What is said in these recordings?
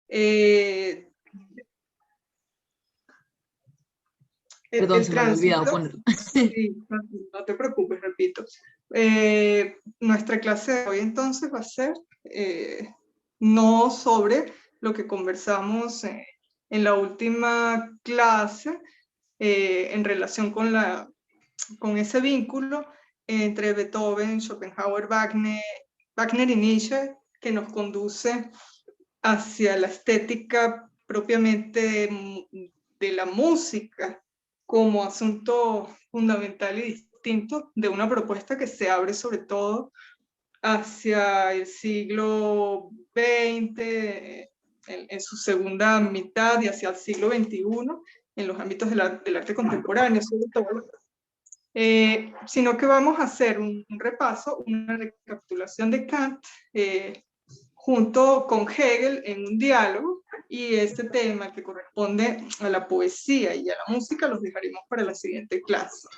Eh, Perdón, el se me había olvidado tránsito, ponerlo. sí, no te preocupes, repito. Nuestra clase de hoy entonces va a ser no sobre lo que conversamos en la última clase en relación con ese vínculo entre Beethoven, Schopenhauer, Wagner y Nietzsche, que nos conduce hacia la estética propiamente de la música como asunto fundamental y distinto de una propuesta que se abre sobre todo hacia el siglo XX, en su segunda mitad, y hacia el siglo XXI, en los ámbitos del arte contemporáneo, sobre todo. Sino que vamos a hacer un repaso, una recapitulación de Kant, junto con Hegel en un diálogo, y este tema que corresponde a la poesía y a la música los dejaremos para la siguiente clase.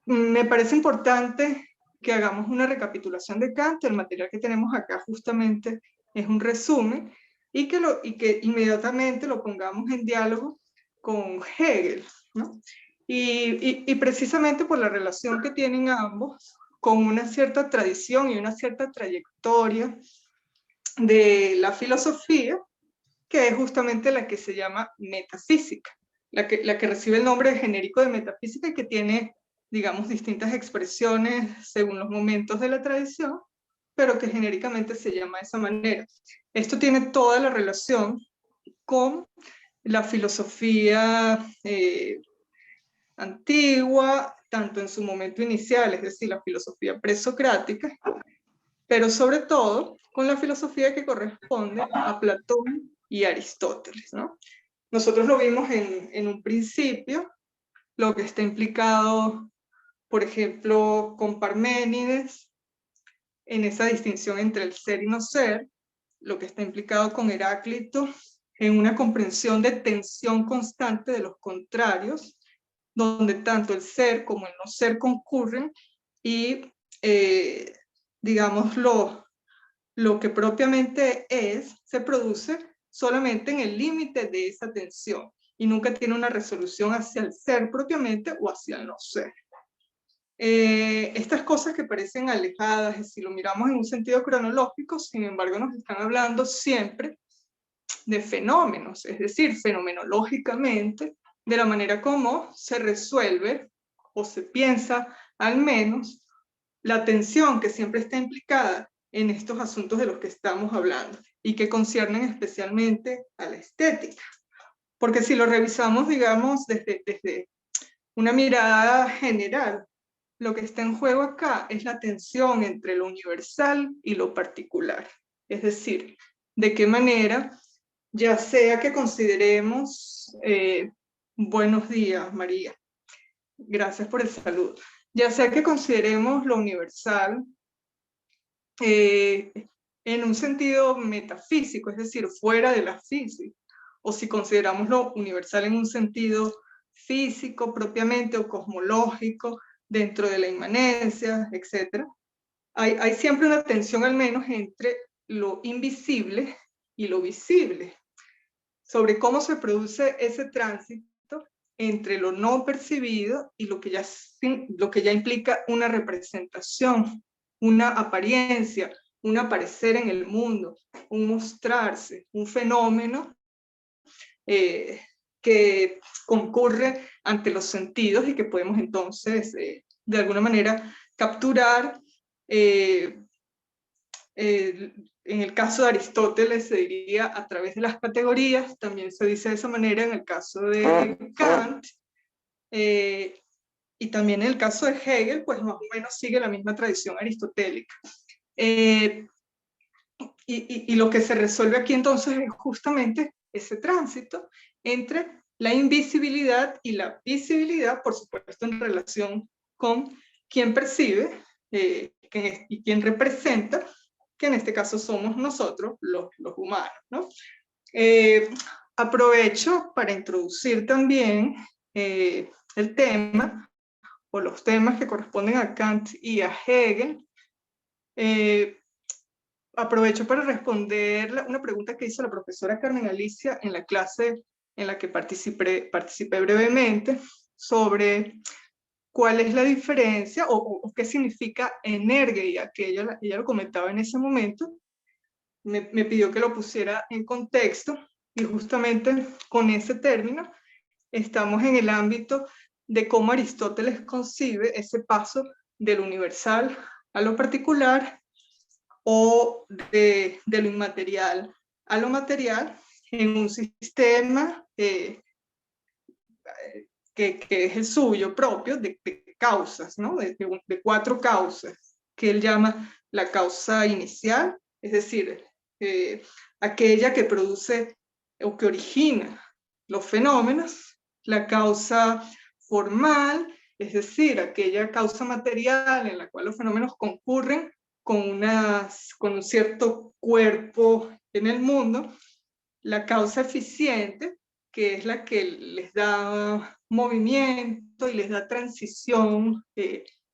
Me parece importante que hagamos una recapitulación de Kant. El material que tenemos acá justamente es un resumen, y que inmediatamente lo pongamos en diálogo con Hegel, ¿no? Y precisamente por la relación que tienen ambos con una cierta tradición y una cierta trayectoria de la filosofía, que es justamente la que se llama metafísica, la que recibe el nombre genérico de metafísica y que tiene, digamos, distintas expresiones según los momentos de la tradición, pero que genéricamente se llama de esa manera. Esto tiene toda la relación con la filosofía antigua, tanto en su momento inicial, es decir, la filosofía presocrática, pero sobre todo con la filosofía que corresponde a Platón y Aristóteles, ¿no? Nosotros lo vimos en un principio, lo que está implicado, por ejemplo, con Parménides, en esa distinción entre el ser y no ser, lo que está implicado con Heráclito, en una comprensión de tensión constante de los contrarios, donde tanto el ser como el no ser concurren, y digamos lo que propiamente es se produce solamente en el límite de esa tensión y nunca tiene una resolución hacia el ser propiamente o hacia el no ser. Estas cosas que parecen alejadas, si lo miramos en un sentido cronológico, sin embargo nos están hablando siempre de fenómenos, es decir, fenomenológicamente, de la manera como se resuelve o se piensa al menos la tensión que siempre está implicada en estos asuntos de los que estamos hablando y que conciernen especialmente a la estética. Porque si lo revisamos, digamos, desde una mirada general, lo que está en juego acá es la tensión entre lo universal y lo particular. Es decir, de qué manera, ya sea que consideremos, buenos días, María, gracias por el saludo, ya sea que consideremos lo universal en un sentido metafísico, es decir, fuera de la física, o si consideramos lo universal en un sentido físico propiamente o cosmológico, dentro de la inmanencia, etc. Hay siempre una tensión al menos entre lo invisible y lo visible, sobre cómo se produce ese tránsito entre lo no percibido y lo que ya implica una representación, una apariencia, un aparecer en el mundo, un mostrarse, un fenómeno que concurre ante los sentidos y que podemos entonces, de alguna manera, capturar. En el caso de Aristóteles se diría a través de las categorías, también se dice de esa manera en el caso de Kant, y también en el caso de Hegel, pues más o menos sigue la misma tradición aristotélica. Y lo que se resuelve aquí entonces es justamente ese tránsito entre la invisibilidad y la visibilidad, por supuesto en relación con quien percibe y quien representa, que en este caso somos nosotros, los humanos, ¿no? Aprovecho para introducir también el tema, o los temas que corresponden a Kant y a Hegel, aprovecho para responder una pregunta que hizo la profesora Carmen Alicia en la clase en la que participé brevemente sobre cuál es la diferencia o qué significa energía, que ella lo comentaba en ese momento. Me pidió que lo pusiera en contexto y justamente con ese término estamos en el ámbito de cómo Aristóteles concibe ese paso del universal a lo particular o de lo inmaterial a lo material en un sistema que es el suyo propio de causas, ¿no? De 4 causas, que él llama la causa inicial, es decir, aquella que produce o que origina los fenómenos, la causa formal, es decir, aquella causa material en la cual los fenómenos concurren con un cierto cuerpo en el mundo, la causa eficiente, que es la que les da movimiento y les da transición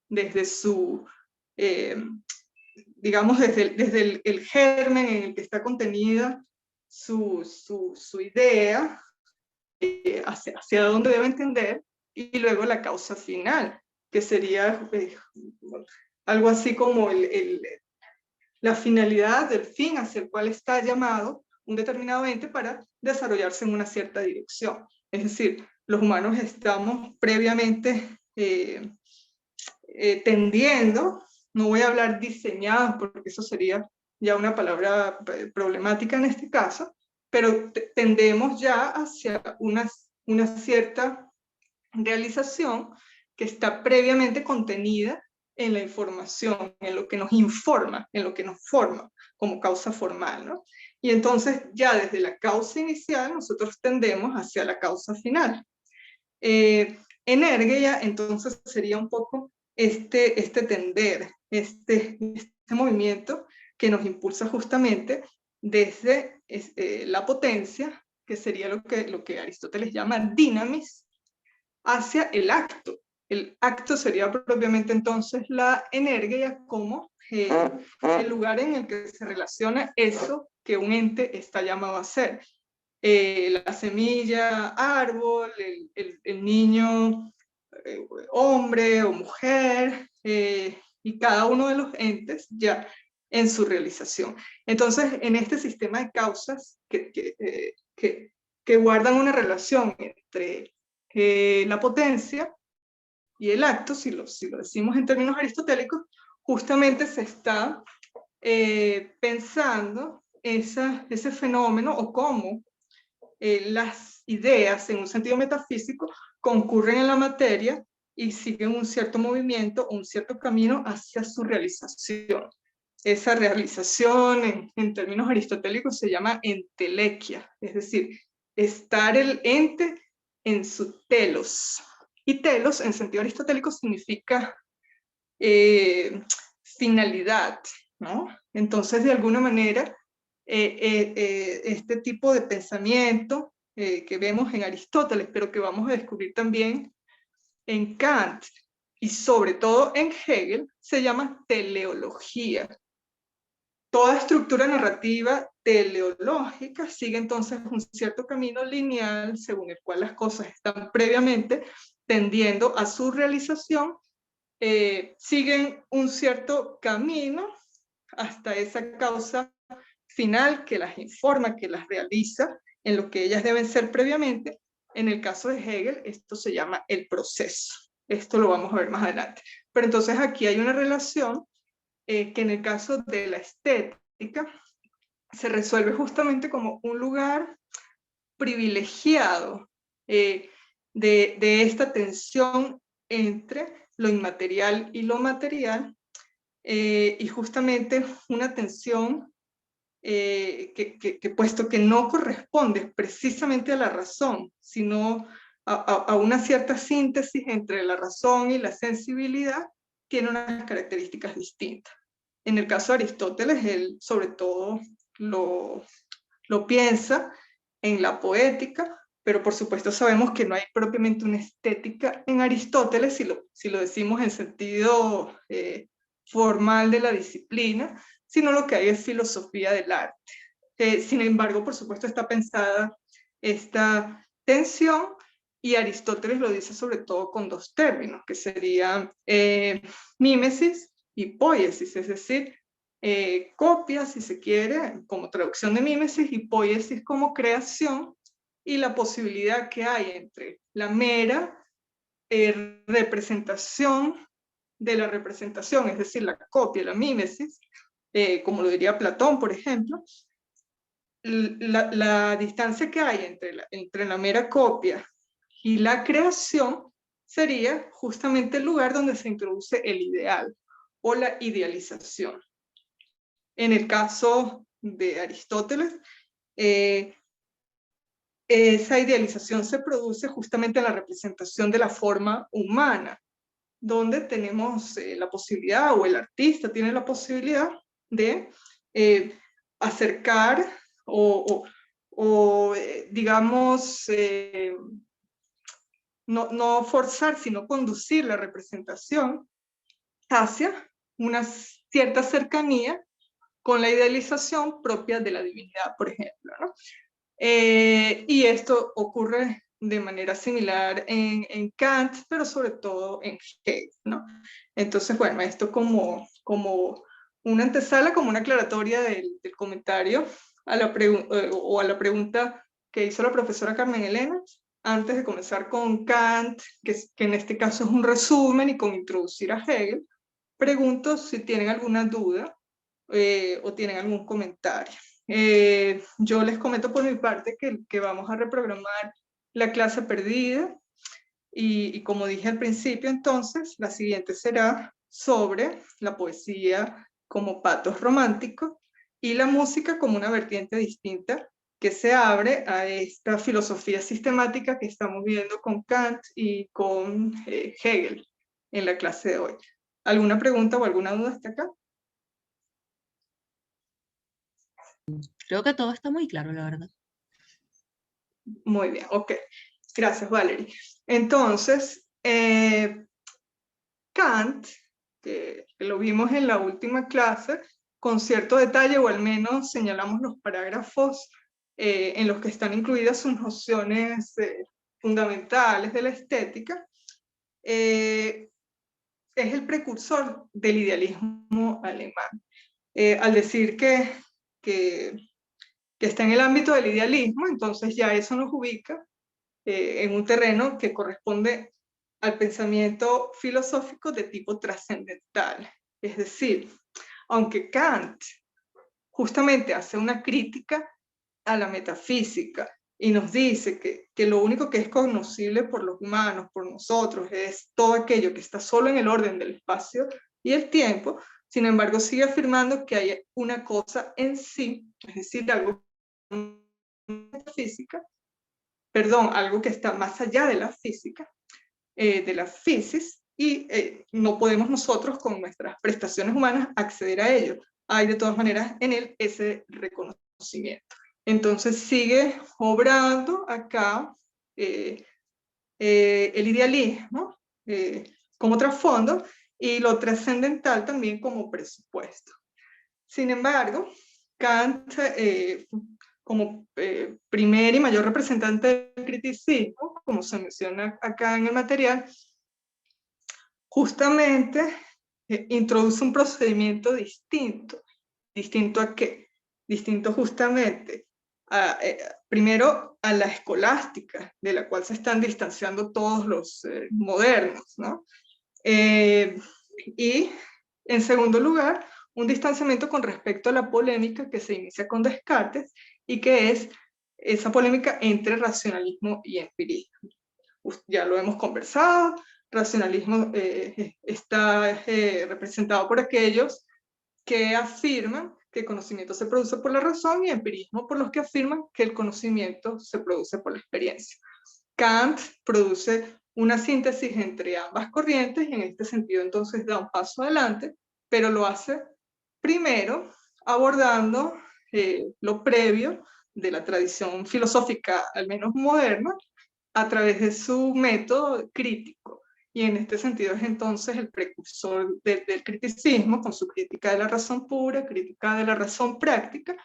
desde su, digamos, desde el germen en el que está contenida su idea, hacia dónde debe entender, y luego la causa final, que sería algo así como la finalidad del fin hacia el cual está llamado un determinado ente para desarrollarse en una cierta dirección. Es decir, los humanos estamos previamente tendiendo, no voy a hablar diseñados porque eso sería ya una palabra problemática en este caso, pero tendemos ya hacia una cierta realización que está previamente contenida en la información, en lo que nos informa, en lo que nos forma como causa formal, ¿no? Y entonces ya desde la causa inicial nosotros tendemos hacia la causa final. Energía entonces sería un poco este tender, este movimiento que nos impulsa justamente desde la potencia, que sería lo que Aristóteles llama dynamis, hacia el acto. El acto sería propiamente entonces la energía como el lugar en el que se relaciona eso que un ente está llamado a hacer. La semilla, árbol, el niño, hombre o mujer, y cada uno de los entes ya en su realización. Entonces, en este sistema de causas que guardan una relación entre la potencia y el acto, si lo decimos en términos aristotélicos, justamente se está pensando ese fenómeno o cómo las ideas en un sentido metafísico concurren en la materia y siguen un cierto movimiento, un cierto camino hacia su realización. Esa realización en términos aristotélicos se llama entelequia, es decir, estar el ente en su telos. Y telos en sentido aristotélico significa finalidad, ¿no? Entonces, de alguna manera, este tipo de pensamiento que vemos en Aristóteles, pero que vamos a descubrir también en Kant y sobre todo en Hegel, se llama teleología. Toda estructura narrativa teleológica sigue entonces un cierto camino lineal según el cual las cosas están previamente tendiendo a su realización, siguen un cierto camino hasta esa causa final que las informa, que las realiza en lo que ellas deben ser previamente. En el caso de Hegel, esto se llama el proceso. Esto lo vamos a ver más adelante. Pero entonces aquí hay una relación que en el caso de la estética se resuelve justamente como un lugar privilegiado de esta tensión entre lo inmaterial y lo material, y justamente una tensión que puesto que no corresponde precisamente a la razón, sino a una cierta síntesis entre la razón y la sensibilidad, tiene unas características distintas. En el caso de Aristóteles, él sobre todo lo piensa en la poética, pero por supuesto sabemos que no hay propiamente una estética en Aristóteles, si lo decimos en sentido formal de la disciplina, sino lo que hay es filosofía del arte. Sin embargo, por supuesto, está pensada esta tensión, y Aristóteles lo dice sobre todo con dos términos, que serían mímesis y poiesis, es decir, copia, si se quiere, como traducción de mímesis, y poiesis como creación, y la posibilidad que hay entre la mera representación de la representación, es decir, la copia, la mímesis, como lo diría Platón, por ejemplo, la distancia que hay entre la mera copia y la creación sería justamente el lugar donde se introduce el ideal o la idealización. En el caso de Aristóteles, esa idealización se produce justamente en la representación de la forma humana, donde tenemos la posibilidad, o el artista tiene la posibilidad de acercar digamos, no forzar, sino conducir la representación hacia una cierta cercanía con la idealización propia de la divinidad, por ejemplo, ¿no? Y esto ocurre de manera similar en Kant, pero sobre todo en Hegel, ¿no? Entonces, bueno, esto como una antesala, como una aclaratoria del comentario a la o a la pregunta que hizo la profesora Carmen Elena, antes de comenzar con Kant, que en este caso es un resumen, y con introducir a Hegel, pregunto si tienen alguna duda o tienen algún comentario. Yo les comento por mi parte que vamos a reprogramar la clase perdida, y como dije al principio, entonces, la siguiente será sobre la poesía como patos romántico y la música como una vertiente distinta que se abre a esta filosofía sistemática que estamos viendo con Kant y con Hegel en la clase de hoy. ¿Alguna pregunta o alguna duda hasta acá? Creo que todo está muy claro, la verdad. Muy bien, ok. Gracias, Valerie. Entonces, Kant, que lo vimos en la última clase, con cierto detalle, o al menos señalamos los parágrafos en los que están incluidas sus nociones fundamentales de la estética, es el precursor del idealismo alemán. Al decir que está en el ámbito del idealismo, entonces ya eso nos ubica en un terreno que corresponde al pensamiento filosófico de tipo trascendental. Es decir, aunque Kant justamente hace una crítica a la metafísica y nos dice que lo único que es cognoscible por los humanos, por nosotros, es todo aquello que está solo en el orden del espacio y el tiempo, sin embargo sigue afirmando que hay una cosa en sí, es decir, algo metafísica, perdón, algo que está más allá de la física, de la física, y no podemos nosotros con nuestras prestaciones humanas acceder a ello. Hay de todas maneras en él ese reconocimiento. Entonces sigue obrando acá el idealismo como trasfondo, y lo trascendental también como presupuesto. Sin embargo, Kant, como primer y mayor representante del criticismo, como se menciona acá en el material, justamente introduce un procedimiento distinto. ¿Distinto a qué? Distinto justamente primero a la escolástica, de la cual se están distanciando todos los modernos, ¿no? Y en segundo lugar, un distanciamiento con respecto a la polémica que se inicia con Descartes, y que es esa polémica entre racionalismo y empirismo. Ya lo hemos conversado. Racionalismo está representado por aquellos que afirman que el conocimiento se produce por la razón, y empirismo por los que afirman que el conocimiento se produce por la experiencia. Kant produce una síntesis entre ambas corrientes, y en este sentido entonces da un paso adelante, pero lo hace primero abordando lo previo de la tradición filosófica, al menos moderna, a través de su método crítico. y en este sentido es entonces el precursor del criticismo, con su crítica de la razón pura, crítica de la razón práctica,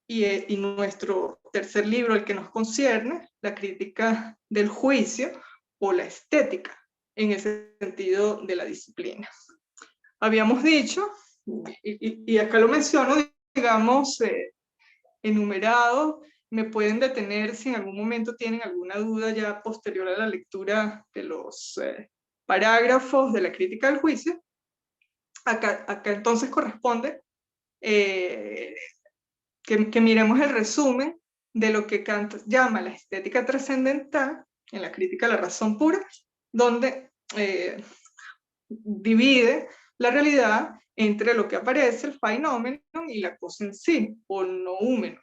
y nuestro tercer libro, el que nos concierne, la crítica del juicio o la estética, en ese sentido de la disciplina. Habíamos dicho, y acá lo menciono, digamos, enumerado, me pueden detener si en algún momento tienen alguna duda ya posterior a la lectura de los parágrafos de la crítica del juicio. Acá entonces corresponde que miremos el resumen de lo que Kant llama la estética trascendental, en la crítica a la razón pura, donde divide la realidad entre lo que aparece, el phenomenon, y la cosa en sí, o noúmeno.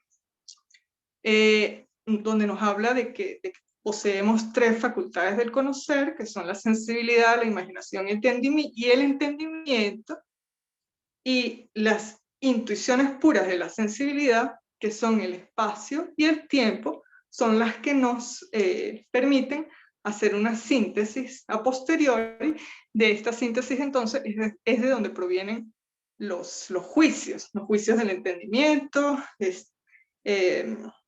Donde nos habla de que poseemos tres facultades del conocer, que son la sensibilidad, la imaginación y el entendimiento, y las intuiciones puras de la sensibilidad, que son el espacio y el tiempo, son las que nos permiten hacer una síntesis a posteriori. De esta síntesis entonces es de donde provienen los juicios del entendimiento,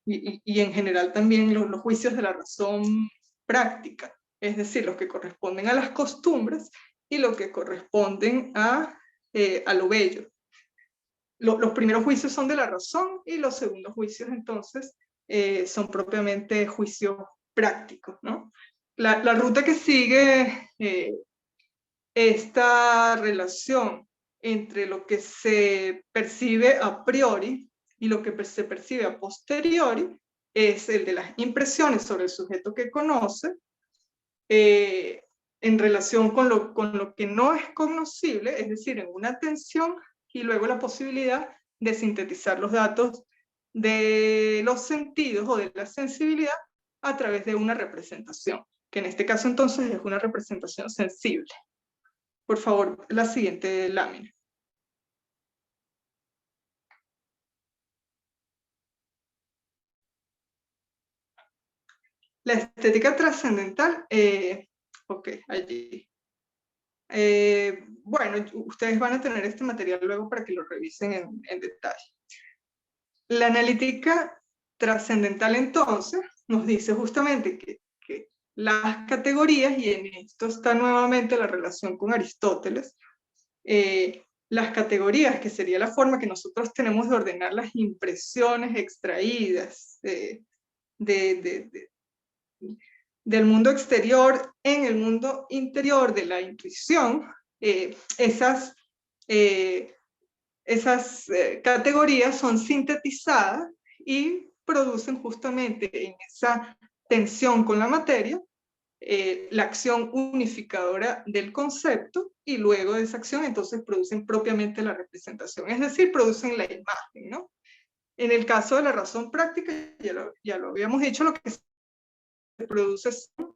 y en general también los juicios de la razón práctica, es decir, los que corresponden a las costumbres y los que corresponden a lo bello. Los primeros juicios son de la razón y los segundos juicios entonces son propiamente juicios prácticos, ¿no? La ruta que sigue esta relación entre lo que se percibe a priori y lo que se percibe a posteriori es el de las impresiones sobre el sujeto que conoce, en relación con lo que no es cognoscible, es decir, en una tensión, y luego la posibilidad de sintetizar los datos de los sentidos o de la sensibilidad a través de una representación, que en este caso entonces es una representación sensible. Por favor, la siguiente lámina. La estética trascendental, ok, allí. Bueno, ustedes van a tener este material luego para que lo revisen en detalle. La analítica trascendental entonces nos dice justamente que las categorías, y en esto está nuevamente la relación con Aristóteles, las categorías, que sería la forma que nosotros tenemos de ordenar las impresiones extraídas del mundo exterior en el mundo interior de la intuición, esas categorías son sintetizadas y producen justamente en esa tensión con la materia la acción unificadora del concepto, y luego de esa acción entonces producen propiamente la representación, es decir, producen la imagen, ¿no? En el caso de la razón práctica, ya lo habíamos dicho, lo que se produce son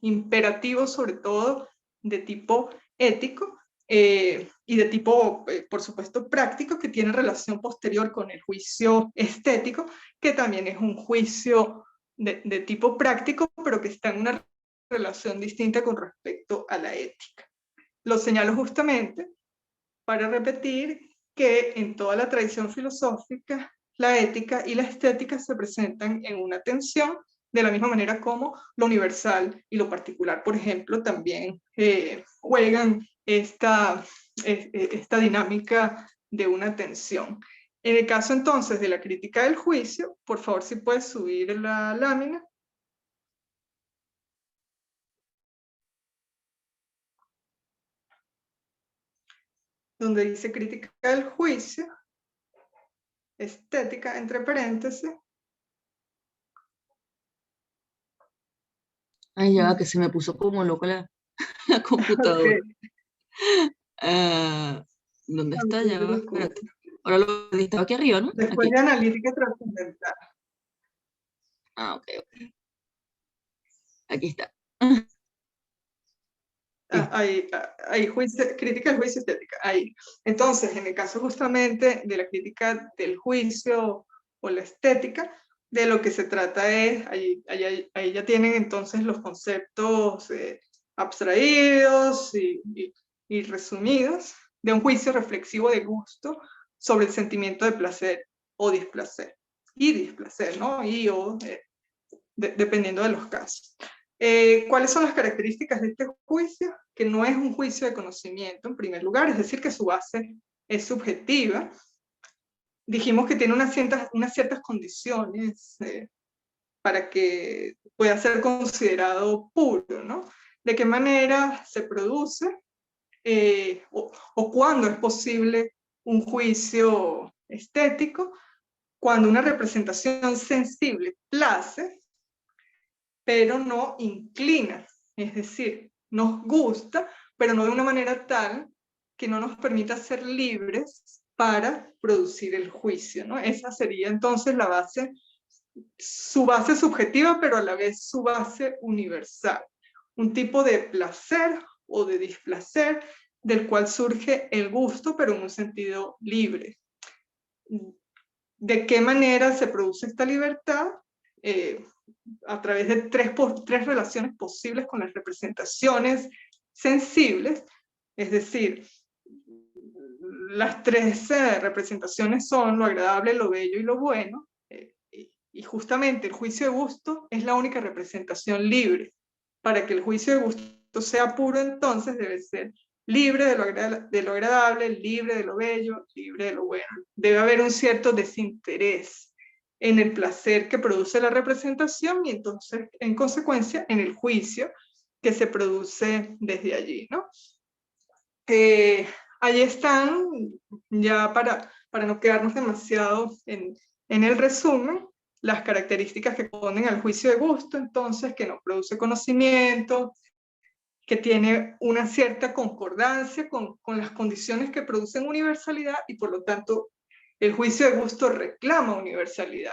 imperativos, sobre todo de tipo ético, y de tipo, por supuesto, práctico, que tiene relación posterior con el juicio estético, que también es un juicio de tipo práctico, pero que está en una relación distinta con respecto a la ética. Lo señalo justamente para repetir que en toda la tradición filosófica, la ética y la estética se presentan en una tensión, de la misma manera como lo universal y lo particular, por ejemplo, también juegan esta dinámica de una tensión. En el caso entonces de la crítica del juicio, por favor, si puedes subir la lámina. Donde dice crítica del juicio, estética, entre paréntesis. Ay, ya, que se me puso como loco la computadora. Okay. ¿Dónde está? Ya va, espérate. Ahora lo estaba aquí arriba, ¿no? Después Aquí. de analítica trascendental. Ok. Aquí está. Hay crítica del juicio estética. Ahí. Entonces, en el caso justamente de la crítica del juicio o la estética, de lo que se trata es, ahí ya tienen entonces los conceptos abstraídos y resumidos de un juicio reflexivo de gusto sobre el sentimiento de placer o displacer. Y displacer, ¿no? Dependiendo de los casos. ¿Cuáles son las características de este juicio? Que no es un juicio de conocimiento, en primer lugar, es decir, que su base es subjetiva. Dijimos que tiene unas ciertas condiciones para que pueda ser considerado puro, ¿no? ¿De qué manera se produce o cuándo es posible un juicio estético? Cuando una representación sensible place, pero no inclina, es decir, nos gusta, pero no de una manera tal que no nos permita ser libres para producir el juicio, ¿no? Esa sería entonces la base, su base subjetiva, pero a la vez su base universal. Un tipo de placer o de displacer del cual surge el gusto, pero en un sentido libre. ¿De qué manera se produce esta libertad? A través de tres relaciones posibles con las representaciones sensibles, es decir, las tres representaciones son lo agradable, lo bello y lo bueno, y justamente el juicio de gusto es la única representación libre. Para que el juicio de gusto sea puro, entonces debe ser libre de lo agradable, libre de lo bello, libre de lo bueno. Debe haber un cierto desinterés en el placer que produce la representación y entonces, en consecuencia, en el juicio que se produce desde allí, ¿no? Allí están, ya para no quedarnos demasiado en el resumen, las características que ponen al juicio de gusto, entonces, que no produce conocimiento, que tiene una cierta concordancia con las condiciones que producen universalidad y por lo tanto el juicio de gusto reclama universalidad.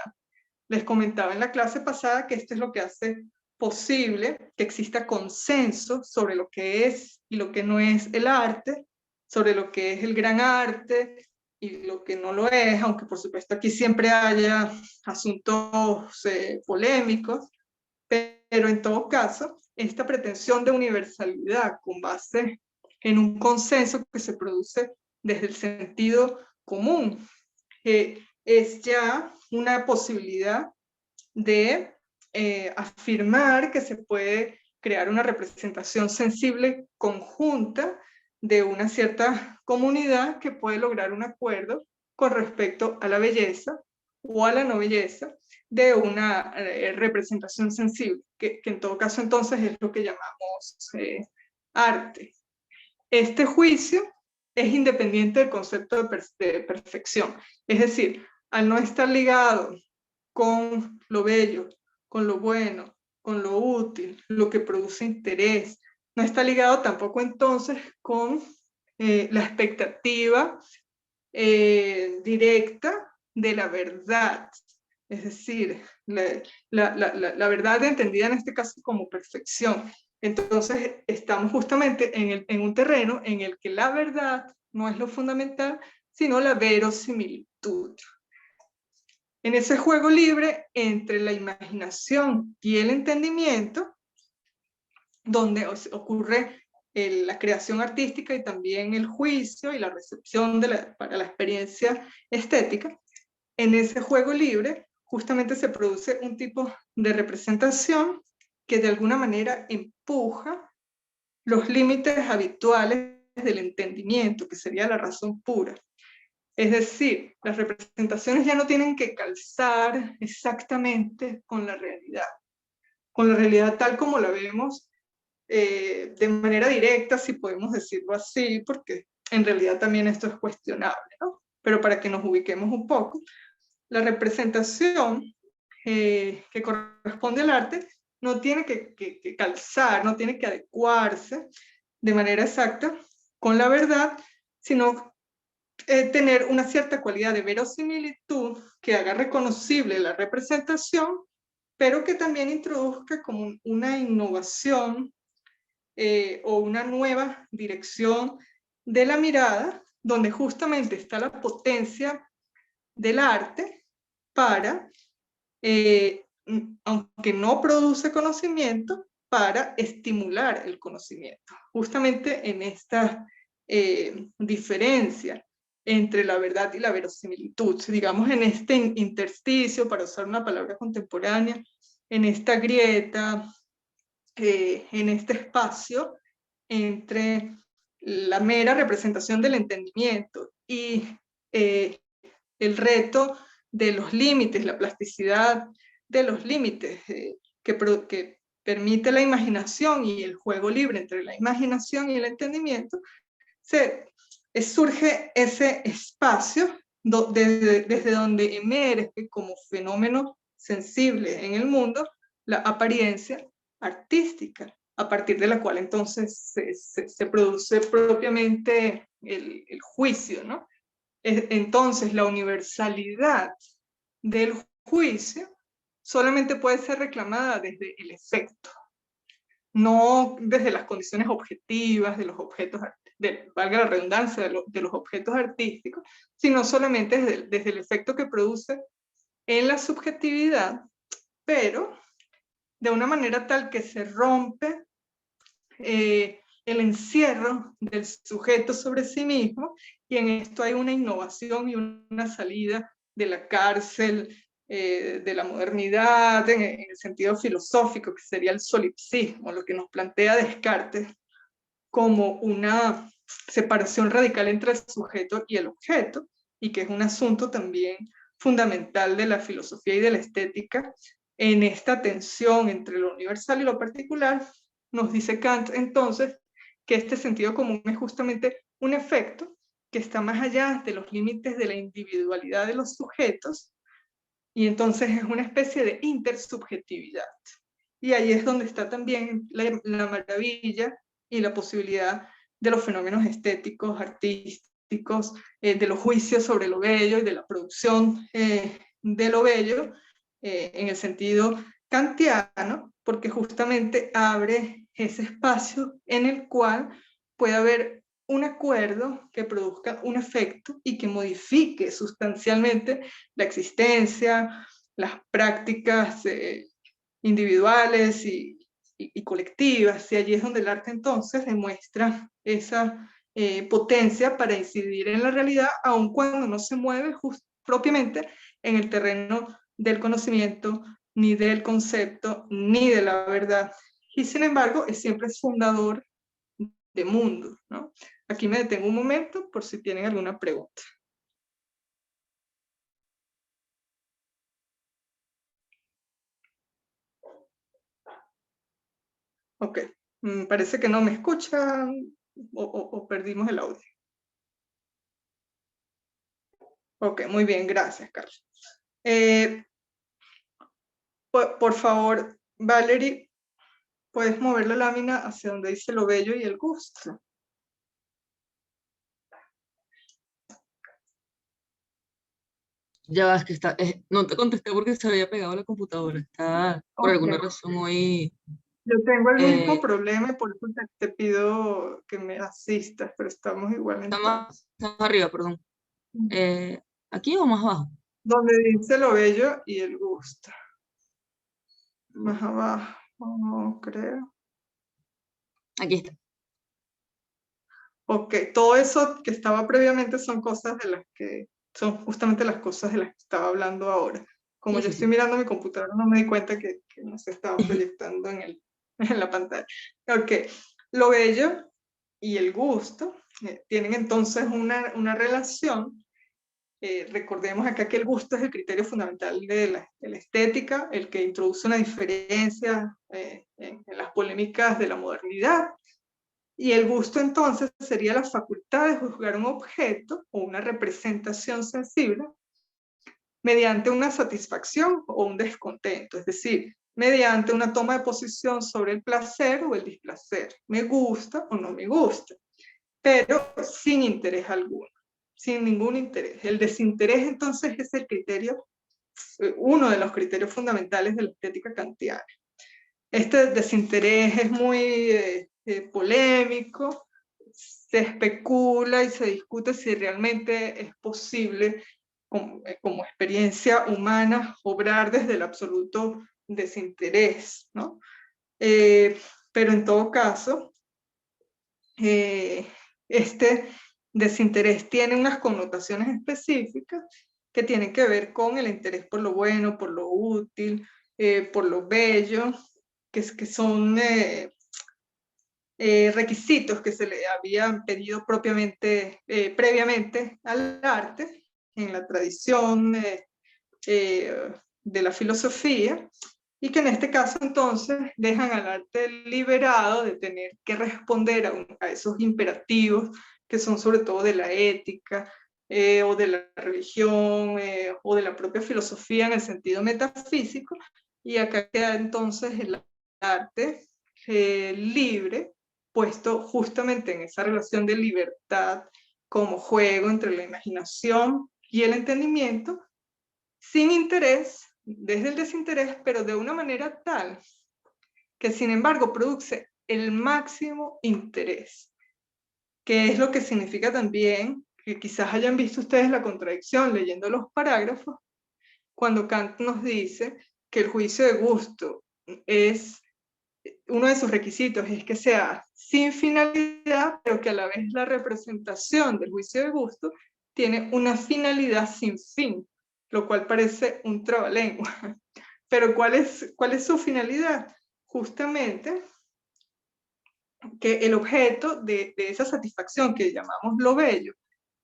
Les comentaba en la clase pasada que esto es lo que hace posible que exista consenso sobre lo que es y lo que no es el arte, sobre lo que es el gran arte y lo que no lo es, aunque por supuesto aquí siempre haya asuntos polémicos, pero en todo caso, esta pretensión de universalidad con base en un consenso que se produce desde el sentido común, es ya una posibilidad de afirmar que se puede crear una representación sensible conjunta de una cierta comunidad que puede lograr un acuerdo con respecto a la belleza o a la no belleza de una representación sensible, que en todo caso entonces es lo que llamamos arte. Este juicio es independiente del concepto de perfección, es decir, al no estar ligado con lo bello, con lo bueno, con lo útil, lo que produce interés, no está ligado tampoco entonces con la expectativa directa de la verdad, es decir, la verdad entendida en este caso como perfección. Entonces estamos justamente en un terreno en el que la verdad no es lo fundamental, sino la verosimilitud. En ese juego libre entre la imaginación y el entendimiento, donde ocurre la creación artística y también el juicio y la recepción para la experiencia estética, en ese juego libre justamente se produce un tipo de representación que de alguna manera empuja los límites habituales del entendimiento, que sería la razón pura. Es decir, las representaciones ya no tienen que calzar exactamente con la realidad tal como la vemos de manera directa, si podemos decirlo así, porque en realidad también esto es cuestionable, ¿no? Pero para que nos ubiquemos un poco, la representación que corresponde al arte no tiene que calzar, no tiene que adecuarse de manera exacta con la verdad, sino tener una cierta cualidad de verosimilitud que haga reconocible la representación, pero que también introduzca como una innovación o una nueva dirección de la mirada, donde justamente está la potencia del arte para, aunque no produce conocimiento, para estimular el conocimiento. Justamente en esta diferencia entre la verdad y la verosimilitud, digamos en este intersticio, para usar una palabra contemporánea, en esta grieta, en este espacio entre la mera representación del entendimiento y el reto de los límites, la plasticidad de los límites que permite la imaginación y el juego libre entre la imaginación y el entendimiento, surge ese espacio desde donde emerge como fenómeno sensible en el mundo la apariencia artística, a partir de la cual entonces se produce propiamente el juicio, ¿no? Entonces la universalidad del juicio solamente puede ser reclamada desde el efecto, no desde las condiciones objetivas de los objetos, valga la redundancia, de los objetos artísticos, sino solamente desde el efecto que produce en la subjetividad, pero de una manera tal que se rompe el encierro del sujeto sobre sí mismo, y en esto hay una innovación y una salida de la cárcel, de la modernidad, en el sentido filosófico, que sería el solipsismo, lo que nos plantea Descartes como una separación radical entre el sujeto y el objeto, y que es un asunto también fundamental de la filosofía y de la estética, en esta tensión entre lo universal y lo particular. Nos dice Kant entonces que este sentido común es justamente un efecto que está más allá de los límites de la individualidad de los sujetos, y entonces es una especie de intersubjetividad. Y ahí es donde está también la maravilla y la posibilidad de los fenómenos estéticos, artísticos, de los juicios sobre lo bello y de la producción de lo bello, en el sentido kantiano, porque justamente abre ese espacio en el cual puede haber un acuerdo que produzca un efecto y que modifique sustancialmente la existencia, las prácticas individuales y colectivas, y allí es donde el arte entonces demuestra esa potencia para incidir en la realidad, aun cuando no se mueve propiamente en el terreno del conocimiento, ni del concepto, ni de la verdad, y sin embargo es siempre fundador de mundo, ¿no? Aquí me detengo un momento por si tienen alguna pregunta. Ok, parece que no me escuchan o perdimos el audio. Ok, muy bien, gracias, Carlos. Por favor, Valerie, ¿puedes mover la lámina hacia donde dice lo bello y el gusto? Ya vas, que está. No te contesté porque se había pegado a la computadora. Está por alguna Okay. razón hoy. Yo tengo el mismo eh, problema y por eso te pido que me asistas, pero estamos igual entonces. está más arriba, perdón. ¿Aquí o más abajo? Donde dice lo bello y el gusto. Más abajo, no creo. Aquí está. Ok, todo eso que estaba previamente son cosas de las que, son justamente las cosas de las que estaba hablando ahora. Como Sí, yo sí, estoy sí. mirando mi computadora, no me di cuenta que no se estaba proyectando en la pantalla. Ok, lo bello y el gusto tienen entonces una relación. Recordemos acá que el gusto es el criterio fundamental de la estética, el que introduce una diferencia en las polémicas de la modernidad. Y el gusto entonces sería la facultad de juzgar un objeto o una representación sensible mediante una satisfacción o un descontento, es decir, mediante una toma de posición sobre el placer o el displacer, me gusta o no me gusta, pero sin interés alguno, sin ningún interés. El desinterés entonces es el criterio, uno de los criterios fundamentales de la estética kantiana. Este desinterés es muy polémico, se especula y se discute si realmente es posible como experiencia humana obrar desde el absoluto desinterés, ¿no? Pero en todo caso, este desinterés tiene unas connotaciones específicas que tienen que ver con el interés por lo bueno, por lo útil, por lo bello, que son requisitos que se le habían pedido previamente al arte en la tradición de la filosofía, y que en este caso entonces dejan al arte liberado de tener que responder a esos imperativos que son sobre todo de la ética o de la religión o de la propia filosofía en el sentido metafísico, y acá queda entonces el arte libre, puesto justamente en esa relación de libertad como juego entre la imaginación y el entendimiento, sin interés, desde el desinterés, pero de una manera tal que sin embargo produce el máximo interés, que es lo que significa también, que quizás hayan visto ustedes la contradicción leyendo los parágrafos, cuando Kant nos dice que el juicio de gusto es, uno de sus requisitos es que sea sin finalidad, pero que a la vez la representación del juicio de gusto tiene una finalidad sin fin, lo cual parece un trabalengua. Pero ¿cuál es su finalidad? Justamente que el objeto de esa satisfacción que llamamos lo bello,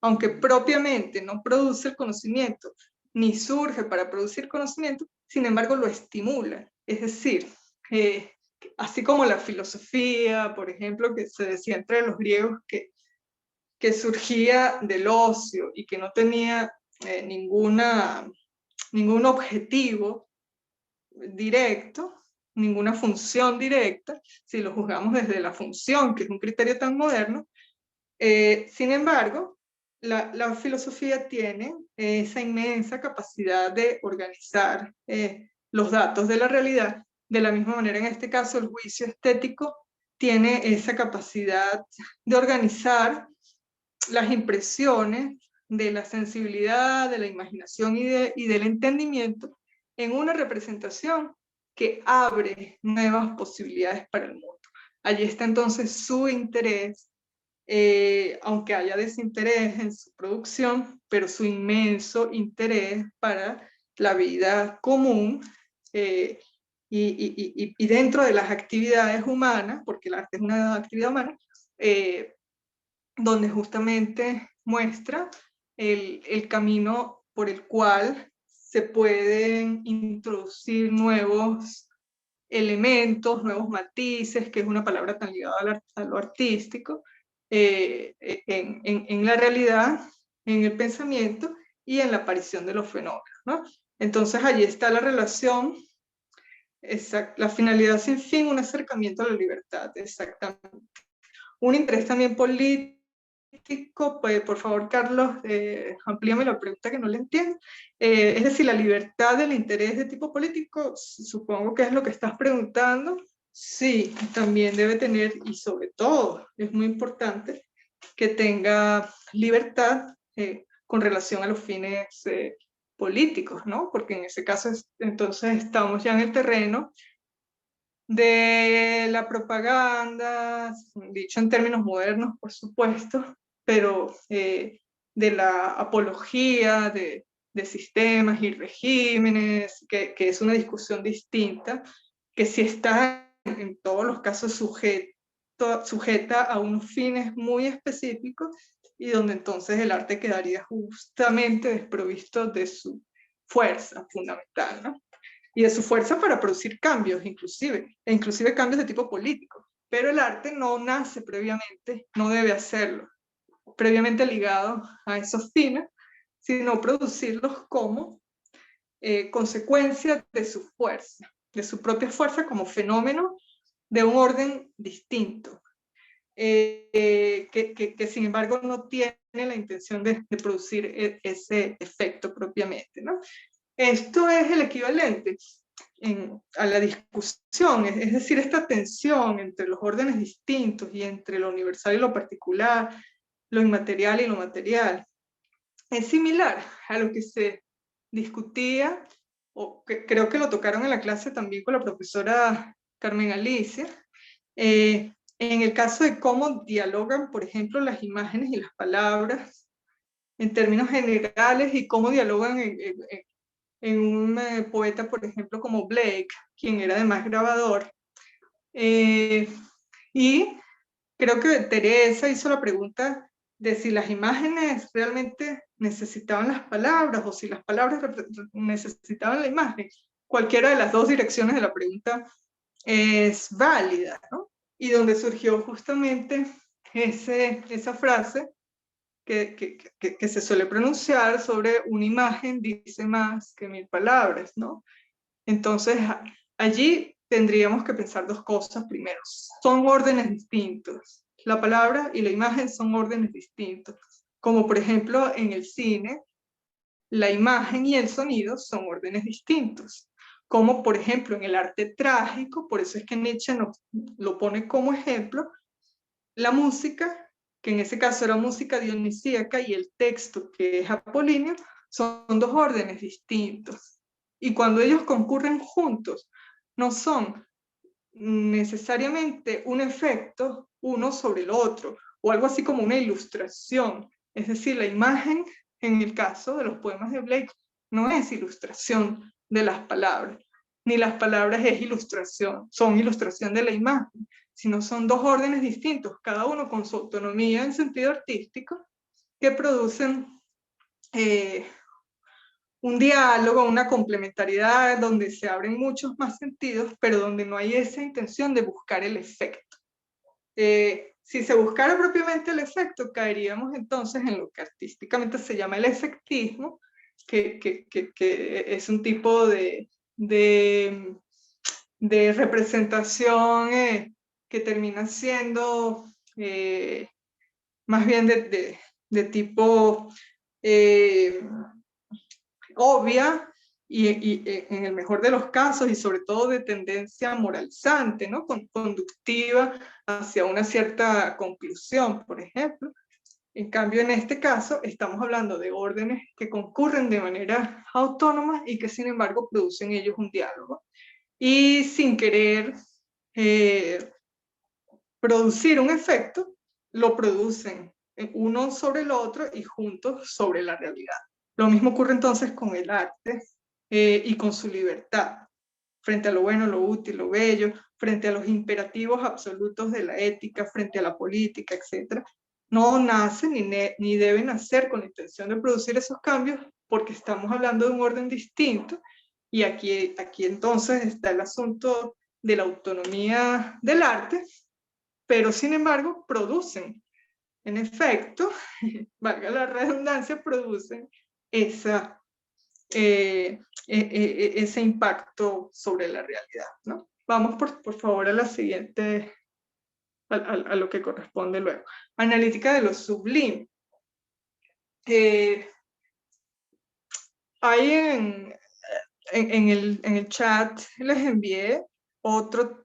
aunque propiamente no produce el conocimiento, ni surge para producir conocimiento, sin embargo lo estimula. Es decir, así como la filosofía, por ejemplo, que se decía entre los griegos que surgía del ocio y que no tenía ningún objetivo directo, ninguna función directa, si lo juzgamos desde la función, que es un criterio tan moderno. Sin embargo, la filosofía tiene esa inmensa capacidad de organizar los datos de la realidad. De la misma manera, en este caso, el juicio estético tiene esa capacidad de organizar las impresiones de la sensibilidad, de la imaginación y del entendimiento en una representación que abre nuevas posibilidades para el mundo. Allí está entonces su interés, aunque haya desinterés en su producción, pero su inmenso interés para la vida común y dentro de las actividades humanas, porque el arte es una actividad humana, donde justamente muestra el camino por el cual se pueden introducir nuevos elementos, nuevos matices, que es una palabra tan ligada a lo artístico, en la realidad, en el pensamiento y en la aparición de los fenómenos, ¿no? Entonces allí está la relación, la finalidad sin fin, un acercamiento a la libertad, exactamente. Un interés también político. Pues, por favor, Carlos, amplíame la pregunta que no le entiendo. Es decir, la libertad del interés de tipo político, supongo que es lo que estás preguntando. Sí, también debe tener, y sobre todo, es muy importante que tenga libertad con relación a los fines políticos, ¿no? Porque en ese caso, entonces, estamos ya en el terreno de la propaganda, dicho en términos modernos, por supuesto, pero de la apología de sistemas y regímenes, que es una discusión distinta, que sí está en todos los casos sujeta a unos fines muy específicos y donde entonces el arte quedaría justamente desprovisto de su fuerza fundamental, ¿no? Y de su fuerza para producir cambios, e inclusive cambios de tipo político. Pero el arte no nace previamente, no debe hacerlo, previamente ligado a esos fines, sino producirlos como consecuencia de su fuerza, de su propia fuerza como fenómeno de un orden distinto, que sin embargo no tiene la intención de producir ese efecto propiamente, ¿no? Esto es el equivalente a la discusión, es decir, esta tensión entre los órdenes distintos y entre lo universal y lo particular, lo inmaterial y lo material. Es similar a lo que se discutía, o que creo que lo tocaron en la clase también con la profesora Carmen Alicia. En el caso de cómo dialogan, por ejemplo, las imágenes y las palabras en términos generales y cómo dialogan en un poeta, por ejemplo, como Blake, quien era además grabador. Y creo que Teresa hizo la pregunta de si las imágenes realmente necesitaban las palabras o si las palabras necesitaban la imagen. Cualquiera de las dos direcciones de la pregunta es válida, ¿no? Y donde surgió justamente esa frase que se suele pronunciar sobre una imagen dice más que 1000 palabras, ¿no? Entonces, allí tendríamos que pensar dos cosas primero. Son órdenes distintos. La palabra y la imagen son órdenes distintos. Como por ejemplo en el cine, la imagen y el sonido son órdenes distintos. Como por ejemplo en el arte trágico, por eso es que Nietzsche lo pone como ejemplo, la música, que en ese caso era música dionisíaca, y el texto, que es apolíneo, son dos órdenes distintos. Y cuando ellos concurren juntos, no son necesariamente un efecto uno sobre el otro, o algo así como una ilustración. Es decir, la imagen, en el caso de los poemas de Blake, no es ilustración de las palabras, ni las palabras es ilustración, son ilustración de la imagen, sino son dos órdenes distintos, cada uno con su autonomía en sentido artístico, que producen un diálogo, una complementariedad donde se abren muchos más sentidos, pero donde no hay esa intención de buscar el efecto. Si se buscara propiamente el efecto, caeríamos entonces en lo que artísticamente se llama el efectismo, que es un tipo de representación que termina siendo más bien de tipo obvia y en el mejor de los casos y sobre todo de tendencia moralizante, ¿no? Conductiva hacia una cierta conclusión, por ejemplo. En cambio, en este caso, estamos hablando de órdenes que concurren de manera autónoma y que sin embargo producen ellos un diálogo. Y sin querer producir un efecto, lo producen uno sobre el otro y juntos sobre la realidad. Lo mismo ocurre entonces con el arte y con su libertad, frente a lo bueno, lo útil, lo bello, frente a los imperativos absolutos de la ética, frente a la política, etc. No nacen ni deben nacer con la intención de producir esos cambios porque estamos hablando de un orden distinto y aquí entonces está el asunto de la autonomía del arte, pero sin embargo producen, en efecto, valga la redundancia, producen esa, ese impacto sobre la realidad, ¿no? Vamos por favor a la siguiente, a lo que corresponde luego. Analítica de lo sublime. Ahí en el chat les envié otro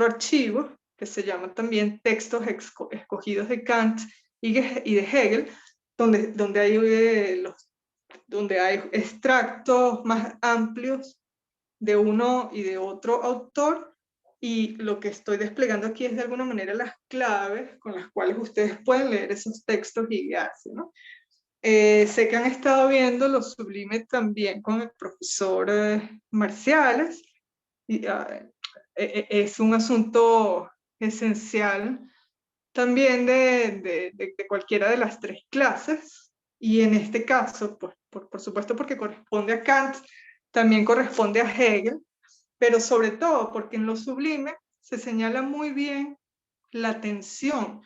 archivo que se llama también Textos escogidos de Kant y de Hegel, donde hay extractos más amplios de uno y de otro autor, y lo que estoy desplegando aquí es de alguna manera las claves con las cuales ustedes pueden leer esos textos y guiarse, ¿no? Sé que han estado viendo lo sublime también con el profesor Marciales, y, es un asunto esencial también de cualquiera de las tres clases, y en este caso, pues, por supuesto porque corresponde a Kant, también corresponde a Hegel, pero sobre todo porque en lo sublime se señala muy bien la tensión,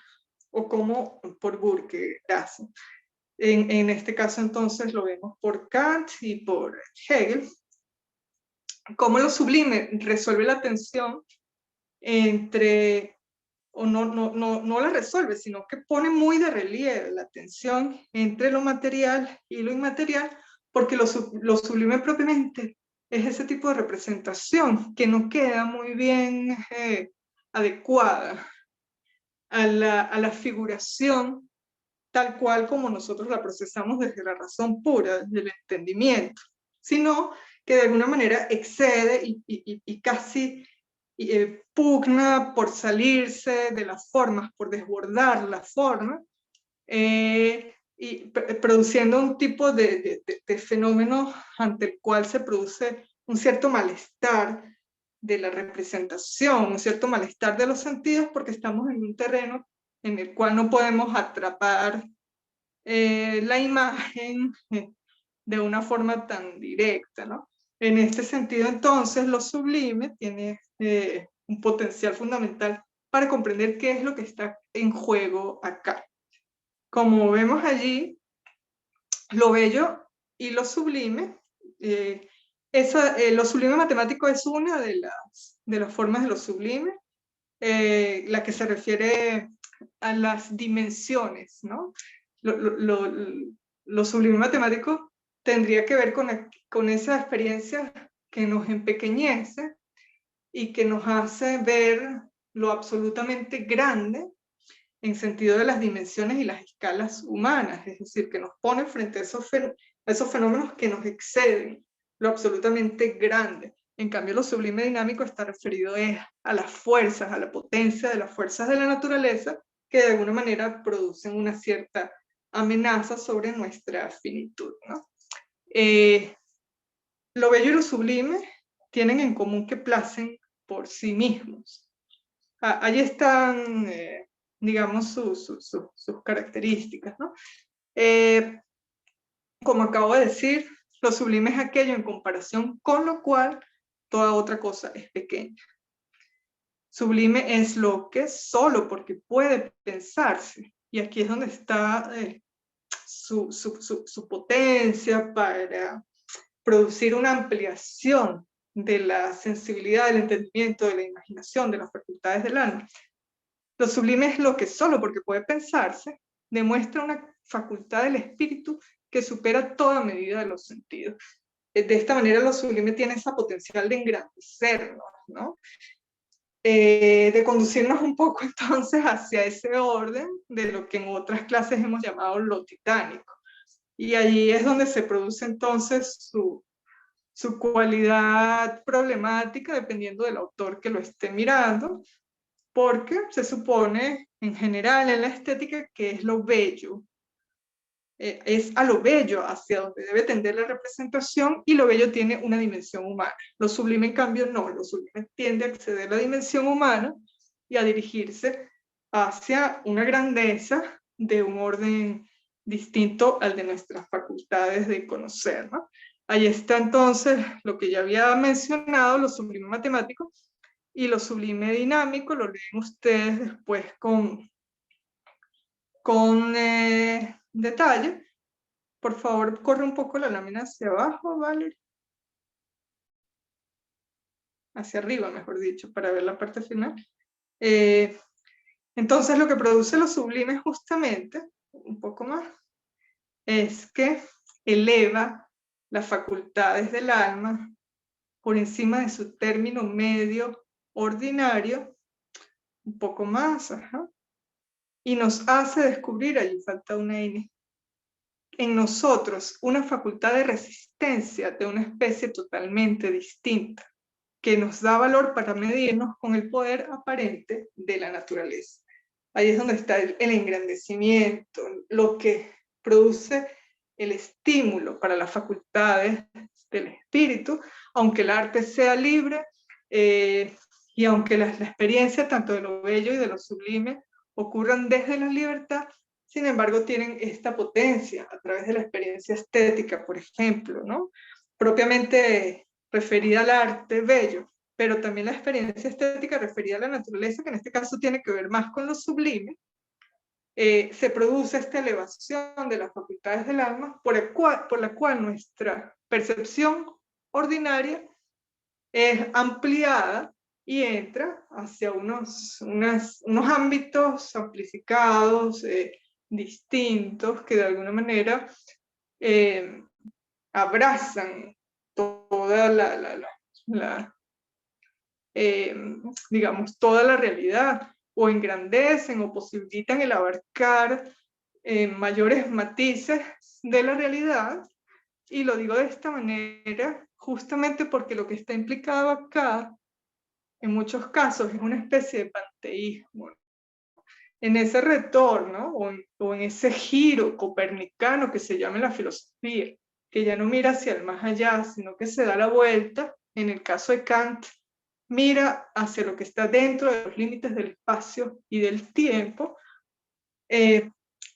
o como por Burke, gracias. En este caso entonces lo vemos por Kant y por Hegel, cómo lo sublime resuelve la tensión entre, o no la resuelve, sino que pone muy de relieve la tensión entre lo material y lo inmaterial, porque lo sublime propiamente es ese tipo de representación que no queda muy bien adecuada a la figuración tal cual como nosotros la procesamos desde la razón pura, desde el entendimiento, sino que de alguna manera excede y casi pugna por salirse de las formas, por desbordar la forma, y produciendo un tipo de fenómeno ante el cual se produce un cierto malestar de la representación, un cierto malestar de los sentidos, porque estamos en un terreno en el cual no podemos atrapar la imagen de una forma tan directa, ¿no? En este sentido, entonces, lo sublime tiene un potencial fundamental para comprender qué es lo que está en juego acá. Como vemos allí, lo bello y lo sublime, lo sublime matemático es una de las formas de lo sublime, la que se refiere a las dimensiones, ¿no? Lo sublime matemático tendría que ver con esa experiencia que nos empequeñece y que nos hace ver lo absolutamente grande en sentido de las dimensiones y las escalas humanas, es decir, que nos pone frente a esos fenómenos que nos exceden, lo absolutamente grande. En cambio, lo sublime dinámico está referido a las fuerzas, a la potencia de las fuerzas de la naturaleza, que de alguna manera producen una cierta amenaza sobre nuestra finitud, ¿no? Lo bello y lo sublime tienen en común que placen por sí mismos. Allí están, digamos, sus características, ¿no? Como acabo de decir, lo sublime es aquello en comparación con lo cual toda otra cosa es pequeña. Sublime es lo que solo porque puede pensarse, y aquí es donde está su potencia para producir una ampliación de la sensibilidad, del entendimiento, de la imaginación, de las facultades del alma. Lo sublime es lo que solo porque puede pensarse demuestra una facultad del espíritu que supera toda medida de los sentidos. De esta manera lo sublime tiene esa potencial de engrandecernos, ¿no? De conducirnos un poco entonces hacia ese orden de lo que en otras clases hemos llamado lo titánico. Y allí es donde se produce entonces su cualidad problemática dependiendo del autor que lo esté mirando, porque se supone en general en la estética que es lo bello, es a lo bello hacia donde debe tender la representación, y lo bello tiene una dimensión humana. Lo sublime, en cambio, no. Lo sublime tiende a acceder a la dimensión humana y a dirigirse hacia una grandeza de un orden distinto al de nuestras facultades de conocer, ¿no? Ahí está entonces lo que ya había mencionado, lo sublime matemático, y lo sublime dinámico lo leen ustedes después con detalle. Por favor, corre un poco la lámina hacia abajo, Valerie. Hacia arriba, mejor dicho, para ver la parte final. Entonces, lo que produce lo sublime justamente, un poco más, es que eleva las facultades del alma por encima de su término medio ordinario, un poco más, y nos hace descubrir, allí falta una N, en nosotros una facultad de resistencia de una especie totalmente distinta, que nos da valor para medirnos con el poder aparente de la naturaleza. Ahí es donde está el engrandecimiento, lo que produce el estímulo para las facultades del espíritu, aunque el arte sea libre, y aunque la experiencia tanto de lo bello y de lo sublime ocurran desde la libertad, sin embargo tienen esta potencia a través de la experiencia estética, por ejemplo, ¿no? Propiamente referida al arte bello, pero también la experiencia estética referida a la naturaleza, que en este caso tiene que ver más con lo sublime. Se produce esta elevación de las facultades del alma por la cual nuestra percepción ordinaria es ampliada y entra hacia unos ámbitos amplificados, distintos, que de alguna manera abrazan toda digamos, toda la realidad, o engrandecen o posibilitan el abarcar mayores matices de la realidad. Y lo digo de esta manera justamente porque lo que está implicado acá en muchos casos es una especie de panteísmo. En ese retorno o en ese giro copernicano que se llama la filosofía, que ya no mira hacia el más allá, sino que se da la vuelta, en el caso de Kant, mira hacia lo que está dentro de los límites del espacio y del tiempo,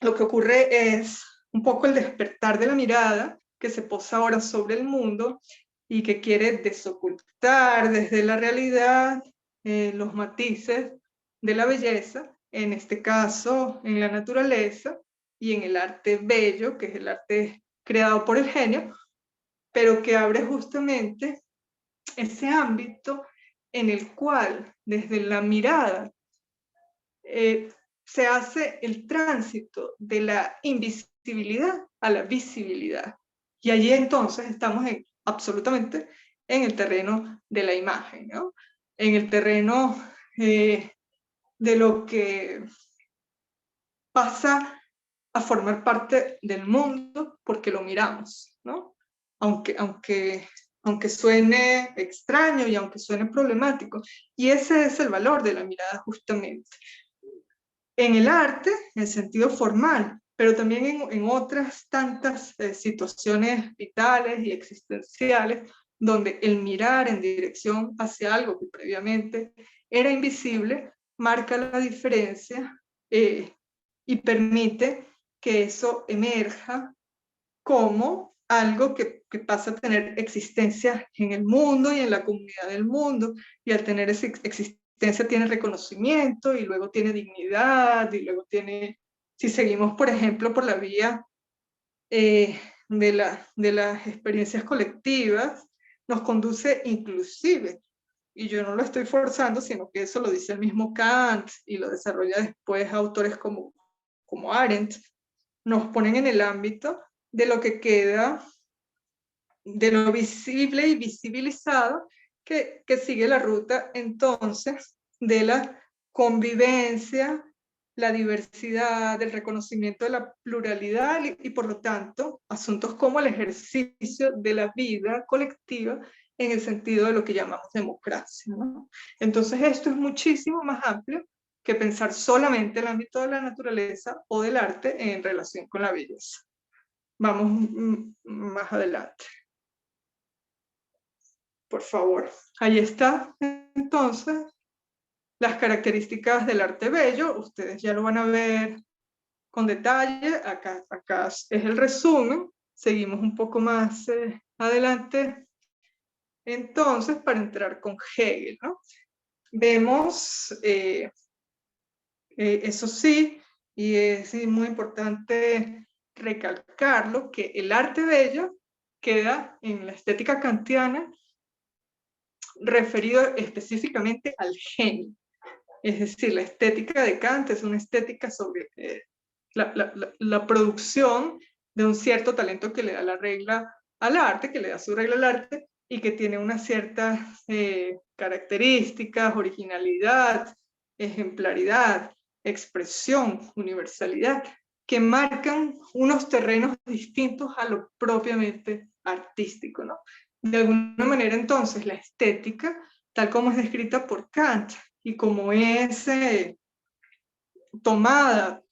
lo que ocurre es un poco el despertar de la mirada que se posa ahora sobre el mundo y que quiere desocultar desde la realidad los matices de la belleza, en este caso en la naturaleza y en el arte bello, que es el arte creado por el genio, pero que abre justamente ese ámbito en el cual desde la mirada se hace el tránsito de la invisibilidad a la visibilidad. Y allí entonces estamos absolutamente en el terreno de la imagen, ¿no? En el terreno de lo que pasa a formar parte del mundo porque lo miramos, ¿no? Aunque suene extraño y aunque suene problemático. Y ese es el valor de la mirada justamente. En el arte, en el sentido formal, pero también en otras tantas situaciones vitales y existenciales, donde el mirar en dirección hacia algo que previamente era invisible, marca la diferencia y permite que eso emerja como algo que pasa a tener existencia en el mundo y en la comunidad del mundo, y al tener esa existencia tiene reconocimiento, y luego tiene dignidad, y luego tiene, si seguimos, por ejemplo, por la vía de las experiencias colectivas, nos conduce inclusive, y yo no lo estoy forzando, sino que eso lo dice el mismo Kant, y lo desarrolla después autores como Arendt, nos ponen en el ámbito de lo que queda, de lo visible y visibilizado, que sigue la ruta entonces de la convivencia, la diversidad, el reconocimiento de la pluralidad y por lo tanto asuntos como el ejercicio de la vida colectiva en el sentido de lo que llamamos democracia, ¿no? Entonces esto es muchísimo más amplio que pensar solamente el ámbito de la naturaleza o del arte en relación con la belleza. Vamos más adelante. Por favor. Ahí está, entonces, las características del arte bello. Ustedes ya lo van a ver con detalle. Acá es el resumen. Seguimos un poco más adelante. Entonces, para entrar con Hegel, ¿no? Vemos, eso sí, y es muy importante recalcarlo, que el arte bello queda en la estética kantiana referido específicamente al genio. Es decir, la estética de Kant es una estética sobre la producción de un cierto talento que le da la regla al arte, que le da su regla al arte, y que tiene unas ciertas características, originalidad, ejemplaridad, expresión, universalidad, que marcan unos terrenos distintos a lo propiamente artístico, ¿no? De alguna manera, entonces, la estética, tal como es descrita por Kant y como es tomada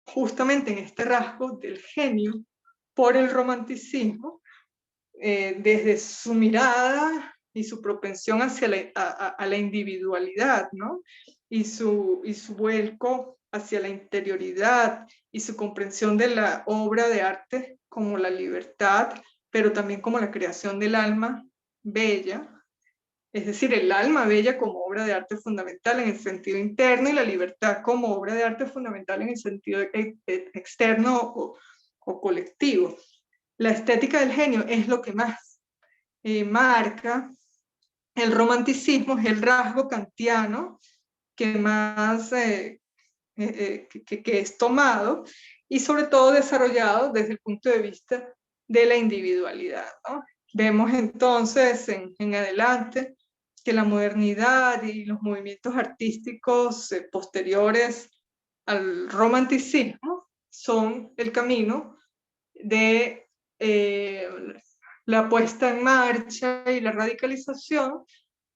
justamente en este rasgo del genio por el romanticismo, desde su mirada y su propensión hacia a la individualidad, ¿no? Y su vuelco hacia la interioridad y su comprensión de la obra de arte como la libertad, pero también como la creación del alma bella, es decir, el alma bella como obra de arte fundamental en el sentido interno y la libertad como obra de arte fundamental en el sentido externo o colectivo. La estética del genio es lo que más marca el romanticismo, es el rasgo kantiano que más que es tomado y sobre todo desarrollado desde el punto de vista de la individualidad, ¿no? Vemos entonces en adelante que la modernidad y los movimientos artísticos posteriores al romanticismo son el camino de la puesta en marcha y la radicalización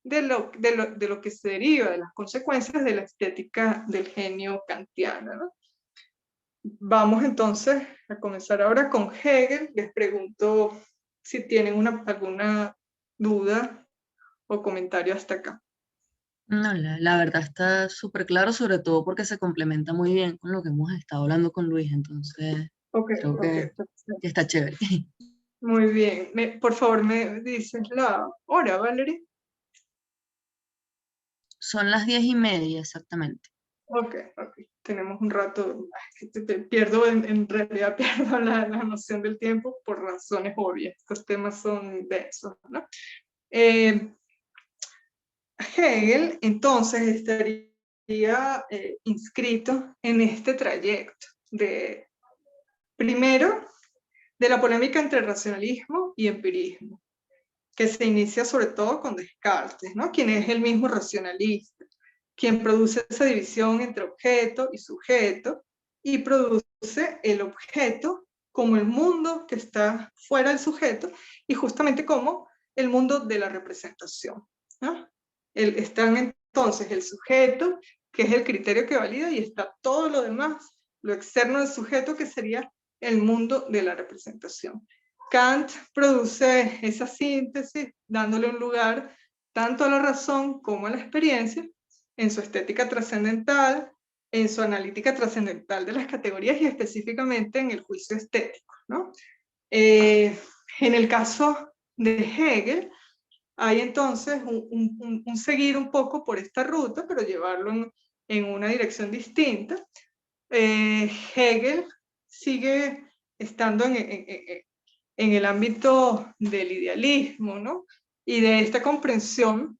de lo que se deriva, de las consecuencias de la estética del genio kantiana, ¿no? Vamos entonces a comenzar ahora con Hegel. Les pregunto si tienen alguna duda o comentario hasta acá. No, la verdad está súper claro, sobre todo porque se complementa muy bien con lo que hemos estado hablando con Luis, entonces Ok, creo ok, que está chévere. muy bien. Por favor, me dices la hora, Valerie. Son las 10:30 exactamente. Ok, ok. Tenemos un rato. Pierdo, en realidad pierdo la noción del tiempo por razones obvias. Estos temas son densos, ¿no? Hegel entonces estaría inscrito en este trayecto de, primero, de la polémica entre racionalismo y empirismo, que se inicia sobre todo con Descartes, ¿no? Quien es el mismo racionalista, quien produce esa división entre objeto y sujeto, y produce el objeto como el mundo que está fuera del sujeto, y justamente como el mundo de la representación, ¿no? Están entonces el sujeto, que es el criterio que valida, y está todo lo demás, lo externo del sujeto, que sería el mundo de la representación. Kant produce esa síntesis, dándole un lugar tanto a la razón como a la experiencia, en su estética trascendental, en su analítica trascendental de las categorías y específicamente en el juicio estético, ¿no? En el caso de Hegel, hay entonces un seguir un poco por esta ruta, pero llevarlo en una dirección distinta. Hegel sigue estando en el ámbito del idealismo, ¿no? Y de esta comprensión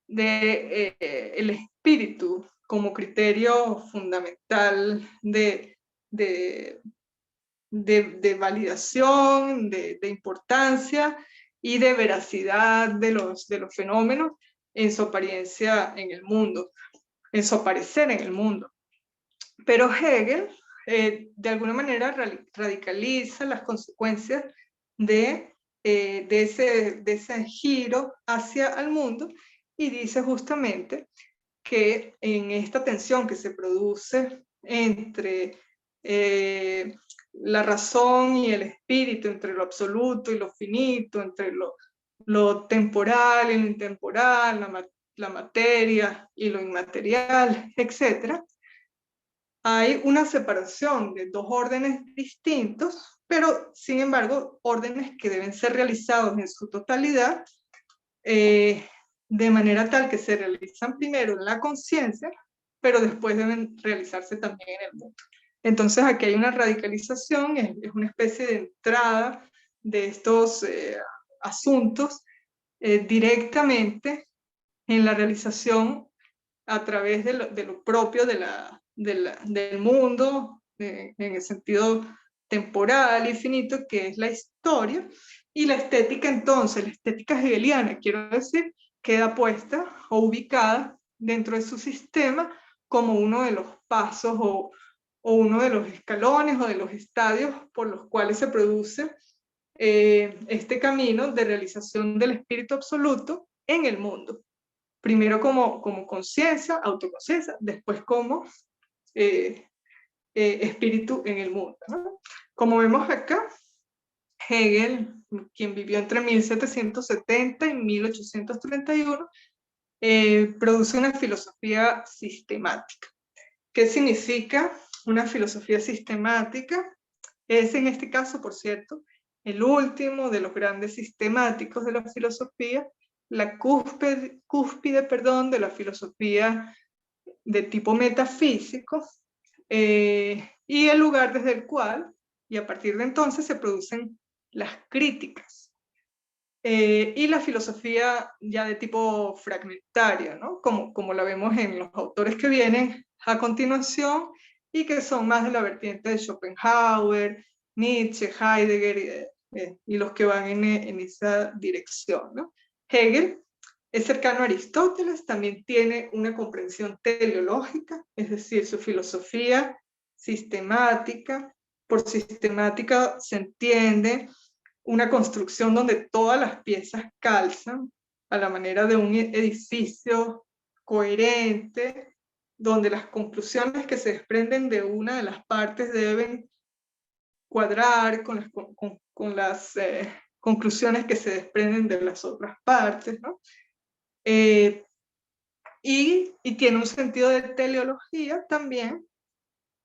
el espíritu como criterio fundamental de validación, de importancia y de veracidad de los fenómenos en su apariencia en el mundo, en su aparecer en el mundo. Pero Hegel, de alguna manera, radicaliza las consecuencias de ese giro hacia el mundo y dice justamente que en esta tensión que se produce entre la razón y el espíritu, entre lo absoluto y lo finito, entre lo temporal y lo intemporal, la materia y lo inmaterial, etc., hay una separación de dos órdenes distintos, pero sin embargo, órdenes que deben ser realizados en su totalidad, de manera tal que se realizan primero en la conciencia, pero después deben realizarse también en el mundo. Entonces aquí hay una radicalización, es una especie de entrada de estos asuntos directamente en la realización a través de lo propio del mundo, en el sentido temporal y finito, que es la historia, y la estética entonces, la estética hegeliana, quiero decir, queda puesta o ubicada dentro de su sistema como uno de los pasos o uno de los escalones o de los estadios por los cuales se produce este camino de realización del espíritu absoluto en el mundo. Primero como conciencia, autoconciencia, después como espíritu en el mundo, ¿no? Como vemos acá, Hegel, quien vivió entre 1770 y 1831, produce una filosofía sistemática. ¿Qué significa una filosofía sistemática? Es en este caso, por cierto, el último de los grandes sistemáticos de la filosofía, la cúspide, de la filosofía de tipo metafísico, y el lugar desde el cual, y a partir de entonces, se producen las críticas. Y la filosofía ya de tipo fragmentaria, ¿no? Como la vemos en los autores que vienen a continuación y que son más de la vertiente de Schopenhauer, Nietzsche, Heidegger y los que van en esa dirección, ¿no? Hegel es cercano a Aristóteles, también tiene una comprensión teleológica, es decir, su filosofía sistemática. Por sistemática se entiende una construcción donde todas las piezas calzan, a la manera de un edificio coherente, donde las conclusiones que se desprenden de una de las partes deben cuadrar con las conclusiones que se desprenden de las otras partes, ¿no? Y tiene un sentido de teleología también,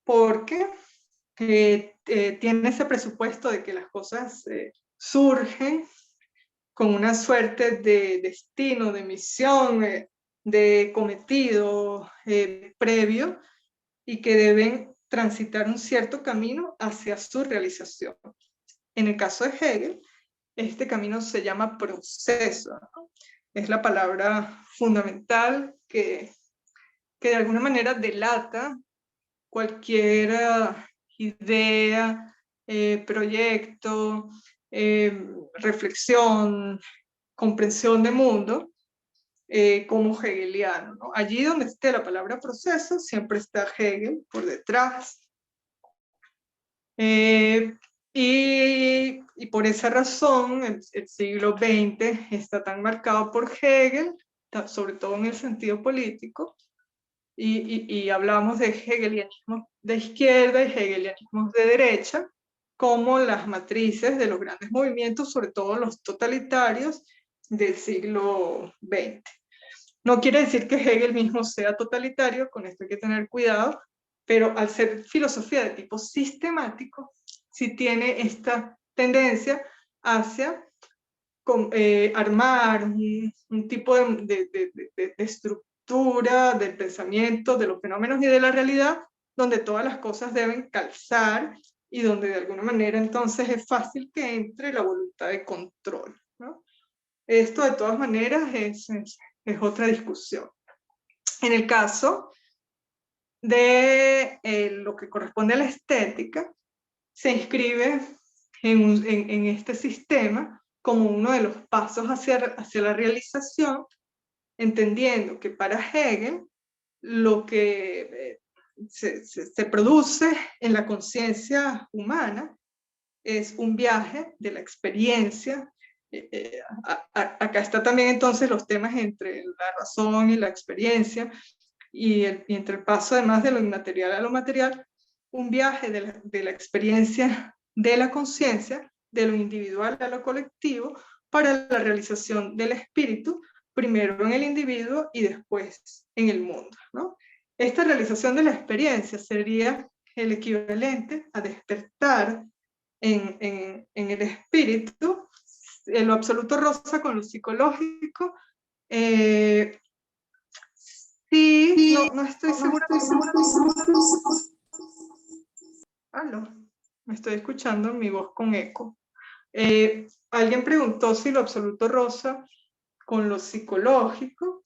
porque tiene ese presupuesto de que las cosas surgen con una suerte de destino, de misión, de cometido previo, y que deben transitar un cierto camino hacia su realización. En el caso de Hegel, este camino se llama proceso, ¿no? Es la palabra fundamental que de alguna manera delata cualquier idea, proyecto, reflexión, comprensión de mundo, como hegeliano, ¿no? Allí donde esté la palabra proceso, siempre está Hegel por detrás. Y por esa razón el siglo XX está tan marcado por Hegel, sobre todo en el sentido político, y hablamos de hegelianismo de izquierda y hegelianismo de derecha como las matrices de los grandes movimientos, sobre todo los totalitarios del siglo XX. No quiere decir que Hegel mismo sea totalitario, con esto hay que tener cuidado, pero al ser filosofía de tipo sistemático, sí tiene esta tendencia hacia armar un tipo de estructura del pensamiento, de los fenómenos y de la realidad, donde todas las cosas deben calzar y donde de alguna manera entonces es fácil que entre la voluntad de control, ¿no? Esto de todas maneras es otra discusión. En el caso de lo que corresponde a la estética, se inscribe en este sistema como uno de los pasos hacia la realización, entendiendo que para Hegel lo que se produce en la conciencia humana es un viaje de la experiencia. Acá está también entonces los temas entre la razón y la experiencia, y entre el paso además de lo inmaterial a lo material, un viaje de la experiencia de la conciencia, de lo individual a lo colectivo, para la realización del espíritu, primero en el individuo y después en el mundo, ¿no? Esta realización de la experiencia sería el equivalente a despertar en el espíritu, en lo absoluto rosa con lo psicológico. Sí, no estoy segura. Aló, me estoy escuchando mi voz con eco. Alguien preguntó si lo absoluto rosa con lo psicológico.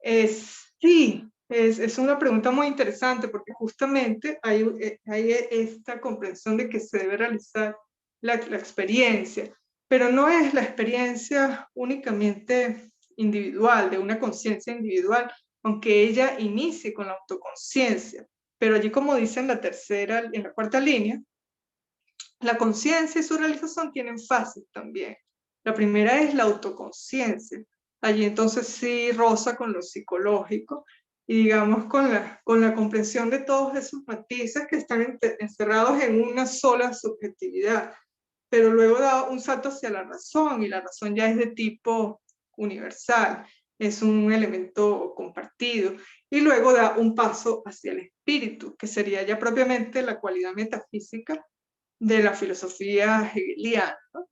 Sí, es una pregunta muy interesante, porque justamente hay esta comprensión de que se debe realizar la experiencia, pero no es la experiencia únicamente individual, de una conciencia individual, aunque ella inicie con la autoconciencia. Pero allí, como dice en la cuarta línea, la conciencia y su realización tienen fases también. La primera es la autoconciencia. Allí entonces sí roza con lo psicológico y digamos con la comprensión de todos esos matices que están encerrados en una sola subjetividad. Pero luego da un salto hacia la razón, y la razón ya es de tipo universal, es un elemento compartido. Y luego da un paso hacia el espíritu, que sería ya propiamente la cualidad metafísica de la filosofía hegeliana, ¿no?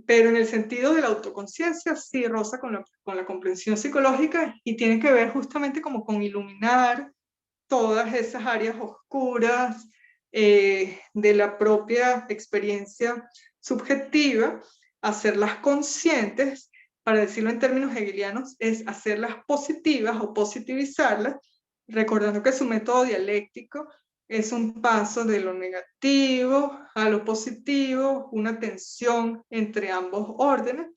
Pero en el sentido de la autoconciencia sí roza con la comprensión psicológica, y tiene que ver justamente como con iluminar todas esas áreas oscuras de la propia experiencia subjetiva, hacerlas conscientes. Para decirlo en términos hegelianos, es hacerlas positivas o positivizarlas, recordando que su método dialéctico es un paso de lo negativo a lo positivo, una tensión entre ambos órdenes.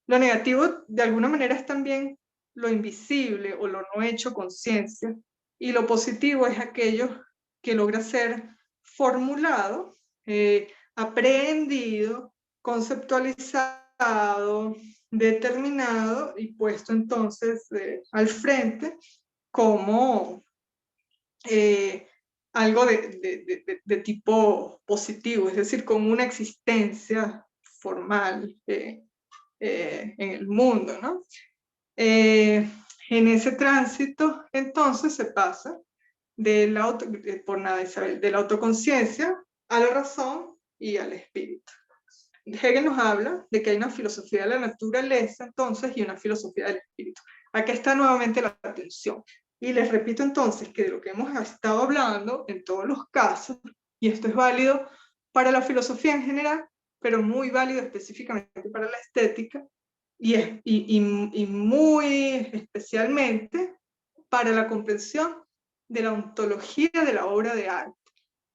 Lo negativo de alguna manera es también lo invisible o lo no hecho conciencia, y lo positivo es aquello que logra ser formulado, aprehendido, conceptualizado, determinado y puesto entonces al frente como algo de tipo positivo, es decir, como una existencia formal en el mundo, ¿no? En ese tránsito, entonces, se pasa por nada Isabel, de la autoconciencia a la razón y al espíritu. Hegel nos habla de que hay una filosofía de la naturaleza, entonces, y una filosofía del espíritu. Aquí está nuevamente la tensión. Y les repito entonces que de lo que hemos estado hablando en todos los casos, y esto es válido para la filosofía en general, pero muy válido específicamente para la estética, y muy especialmente para la comprensión de la ontología de la obra de arte.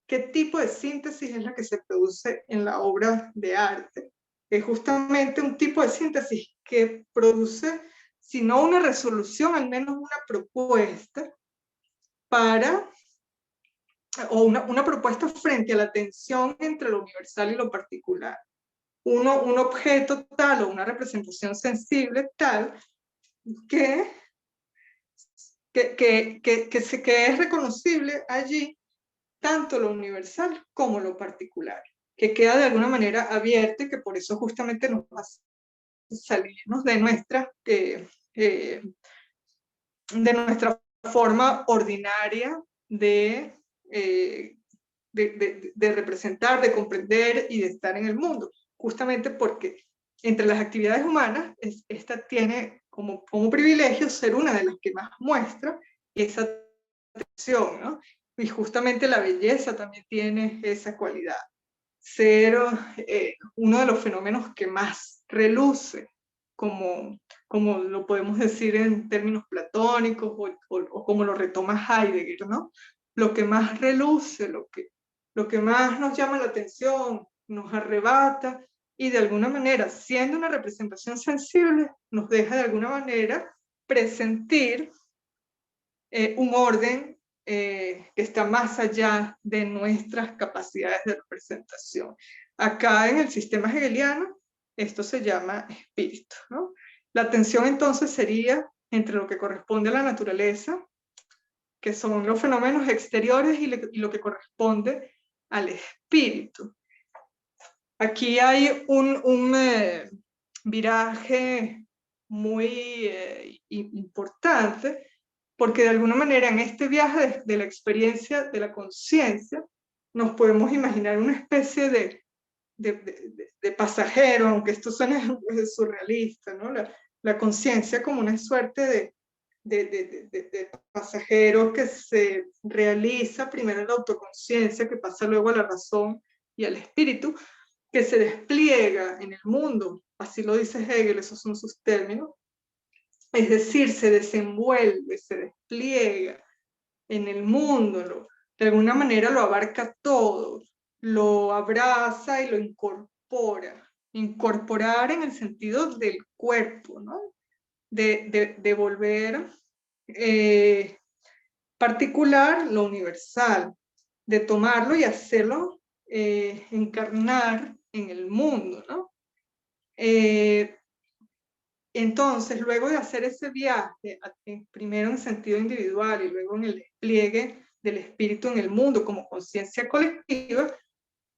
¿Qué tipo de síntesis es la que se produce en la obra de arte? Es justamente un tipo de síntesis que produce, si no una resolución, al menos una propuesta para, o una propuesta frente a la tensión entre lo universal y lo particular. Un objeto tal o una representación sensible tal que es reconocible allí tanto lo universal como lo particular, que queda de alguna manera abierto y que por eso justamente nos hace salirnos de nuestra forma ordinaria de representar, de comprender y de estar en el mundo, justamente porque entre las actividades humanas, esta tiene como privilegio ser una de las que más muestra esa tensión, ¿no? Y justamente la belleza también tiene esa cualidad, ser uno de los fenómenos que más reluce, como lo podemos decir en términos platónicos o como lo retoma Heidegger, ¿no? Lo que más reluce, lo que más nos llama la atención, nos arrebata y de alguna manera, siendo una representación sensible, nos deja de alguna manera presentir un orden que está más allá de nuestras capacidades de representación. Acá en el sistema hegeliano, esto se llama espíritu, ¿no? La tensión entonces sería entre lo que corresponde a la naturaleza, que son los fenómenos exteriores, y lo que corresponde al espíritu. Aquí hay un viraje muy importante, porque de alguna manera en este viaje de la experiencia de la conciencia nos podemos imaginar una especie de pasajero, aunque esto suene surrealista, ¿no? La conciencia como una suerte de pasajero que se realiza primero en la autoconciencia, que pasa luego a la razón y al espíritu, que se despliega en el mundo, así lo dice Hegel, esos son sus términos, es decir, se desenvuelve, se despliega en el mundo, de alguna manera lo abarca todo, lo abraza y lo incorpora. Incorporar en el sentido del cuerpo, ¿no? De volver particular lo universal, de tomarlo y hacerlo encarnar en el mundo, ¿no? Entonces, luego de hacer ese viaje, primero en sentido individual y luego en el despliegue del espíritu en el mundo como conciencia colectiva,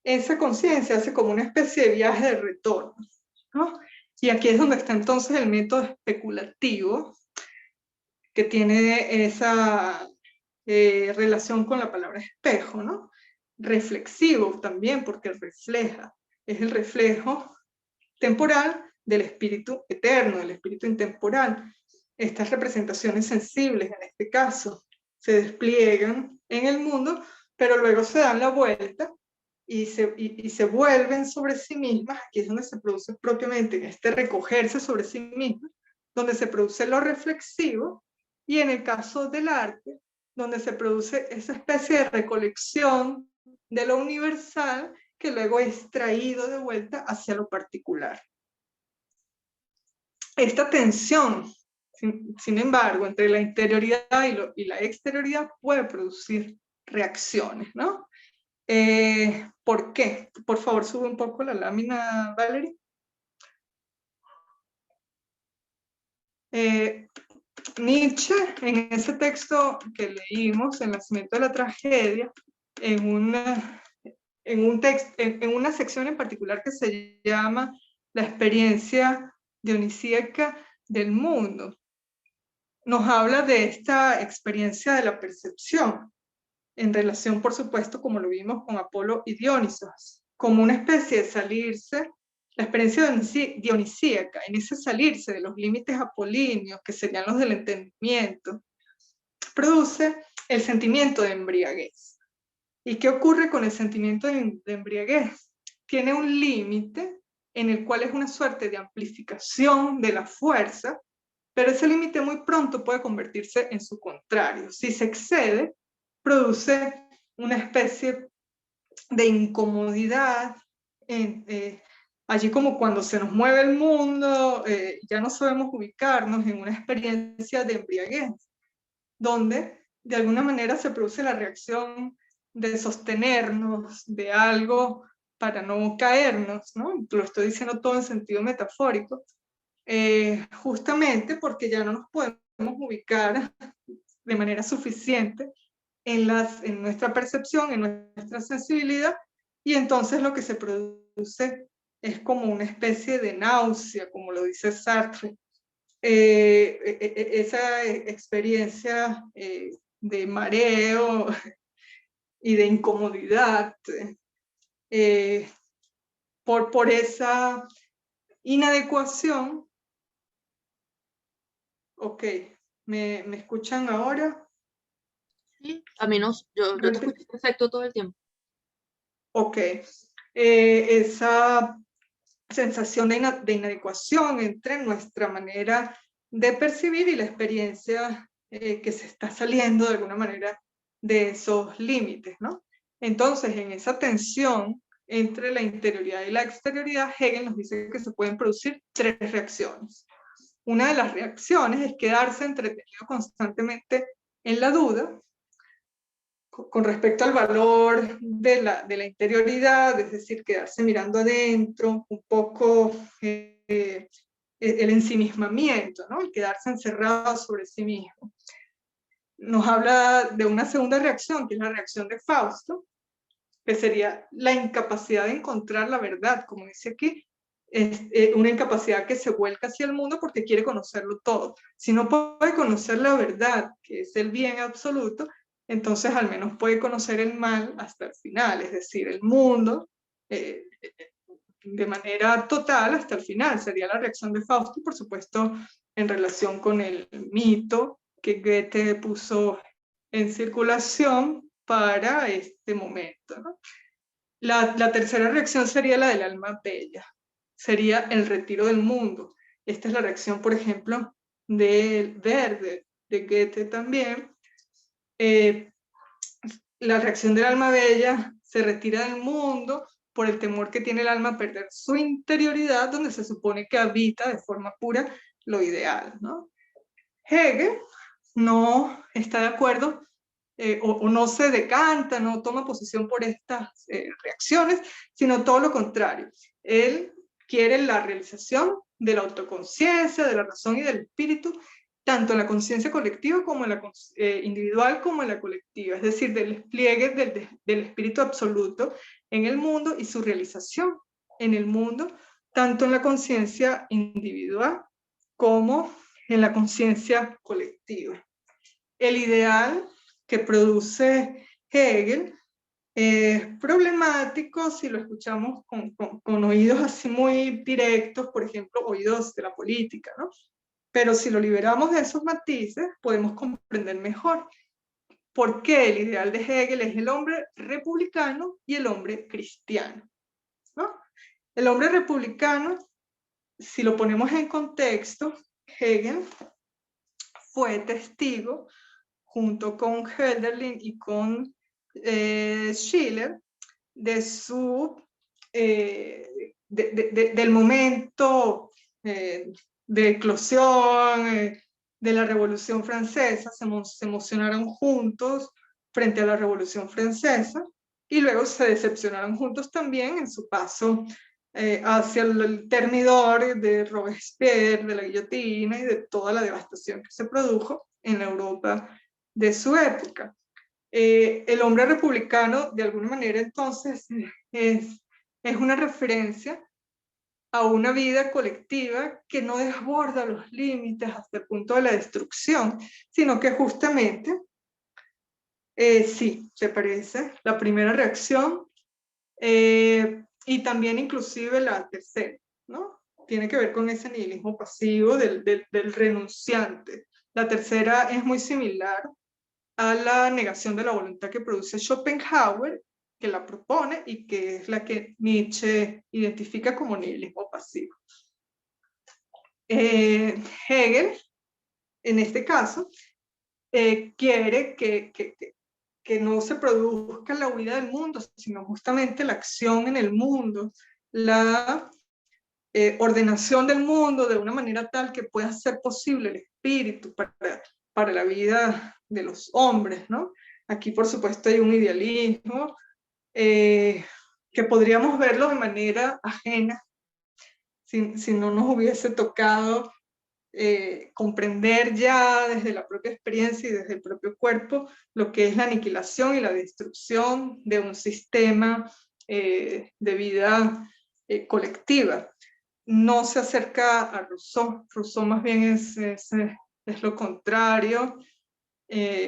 esa conciencia hace como una especie de viaje de retorno, ¿no? Y aquí es donde está entonces el método especulativo, que tiene esa relación con la palabra espejo, ¿no? Reflexivo también, porque refleja, es el reflejo temporal del espíritu eterno, del espíritu intemporal. Estas representaciones sensibles, en este caso, se despliegan en el mundo, pero luego se dan la vuelta y se vuelven sobre sí mismas. Aquí es donde se produce propiamente, en este recogerse sobre sí mismas, donde se produce lo reflexivo, y en el caso del arte, donde se produce esa especie de recolección de lo universal que luego es traído de vuelta hacia lo particular. Esta tensión, sin embargo, entre la interioridad y la exterioridad puede producir reacciones, ¿no? ¿Por qué? Por favor, sube un poco la lámina, Valerie. Nietzsche, en ese texto que leímos, El nacimiento de la tragedia, en una sección en particular que se llama La experiencia dionisíaca del mundo, nos habla de esta experiencia de la percepción, en relación, por supuesto, como lo vimos con Apolo y Dionisos, como una especie de salirse, la experiencia dionisíaca, en ese salirse de los límites apolíneos, que serían los del entendimiento, produce el sentimiento de embriaguez. ¿Y qué ocurre con el sentimiento de embriaguez? Tiene un límite en el cual es una suerte de amplificación de la fuerza, pero ese límite muy pronto puede convertirse en su contrario. Si se excede, produce una especie de incomodidad, allí como cuando se nos mueve el mundo, ya no sabemos ubicarnos en una experiencia de embriaguez, donde de alguna manera se produce la reacción de sostenernos de algo para no caernos, ¿no? Lo estoy diciendo todo en sentido metafórico, justamente porque ya no nos podemos ubicar de manera suficiente en nuestra percepción, en nuestra sensibilidad, y entonces lo que se produce es como una especie de náusea, como lo dice Sartre. Esa experiencia de mareo y de incomodidad por esa inadecuación. Ok, ¿me escuchan ahora? Sí, a mí no, yo te escuché perfecto todo el tiempo. Ok, esa sensación de inadecuación entre nuestra manera de percibir y la experiencia que se está saliendo de alguna manera de esos límites, ¿no? Entonces, en esa tensión entre la interioridad y la exterioridad, Hegel nos dice que se pueden producir tres reacciones. Una de las reacciones es quedarse entretenido constantemente en la duda con respecto al valor de la interioridad, es decir, quedarse mirando adentro, un poco el ensimismamiento, ¿no? El quedarse encerrado sobre sí mismo. Nos habla de una segunda reacción, que es la reacción de Fausto, que sería la incapacidad de encontrar la verdad, como dice aquí, es una incapacidad que se vuelca hacia el mundo porque quiere conocerlo todo. Si no puede conocer la verdad, que es el bien absoluto, entonces al menos puede conocer el mal hasta el final, es decir, el mundo de manera total hasta el final. Sería la reacción de Fausto, por supuesto, en relación con el mito que Goethe puso en circulación para este momento, ¿no? La tercera reacción sería la del alma bella, sería el retiro del mundo. Esta es la reacción, por ejemplo, del Verde, de Goethe también. La reacción del alma bella se retira del mundo por el temor que tiene el alma a perder su interioridad, donde se supone que habita de forma pura lo ideal, ¿no? Hegel no está de acuerdo o no se decanta, no toma posición por estas reacciones, sino todo lo contrario. Él quiere la realización de la autoconciencia, de la razón y del espíritu, tanto en la conciencia colectiva como en la individual como en la colectiva, es decir, del despliegue del espíritu absoluto en el mundo y su realización en el mundo, tanto en la conciencia individual como en la conciencia colectiva. El ideal que produce Hegel es problemático si lo escuchamos con oídos así muy directos, por ejemplo, oídos de la política, ¿no? Pero si lo liberamos de esos matices, podemos comprender mejor por qué el ideal de Hegel es el hombre republicano y el hombre cristiano, ¿no? El hombre republicano, si lo ponemos en contexto, Hegel fue testigo junto con Hölderlin y con Schiller, del momento de eclosión de la Revolución Francesa. Se emocionaron juntos frente a la Revolución Francesa y luego se decepcionaron juntos también en su paso hacia el Thermidor de Robespierre, de la guillotina y de toda la devastación que se produjo en la Europa de su época. El hombre republicano, de alguna manera, entonces, es una referencia a una vida colectiva que no desborda los límites hasta el punto de la destrucción, sino que justamente, sí, se parece, la primera reacción, y también inclusive la tercera, ¿no? Tiene que ver con ese nihilismo pasivo del renunciante. La tercera es muy similar a la negación de la voluntad que produce Schopenhauer, que la propone y que es la que Nietzsche identifica como nihilismo pasivo. Hegel, en este caso, quiere que no se produzca la huida del mundo, sino justamente la acción en el mundo, la ordenación del mundo de una manera tal que pueda ser posible el espíritu para la vida de los hombres, ¿no? Aquí, por supuesto, hay un idealismo que podríamos verlo de manera ajena si no nos hubiese tocado comprender ya desde la propia experiencia y desde el propio cuerpo lo que es la aniquilación y la destrucción de un sistema de vida colectiva. No se acerca a Rousseau. Rousseau más bien es lo contrario.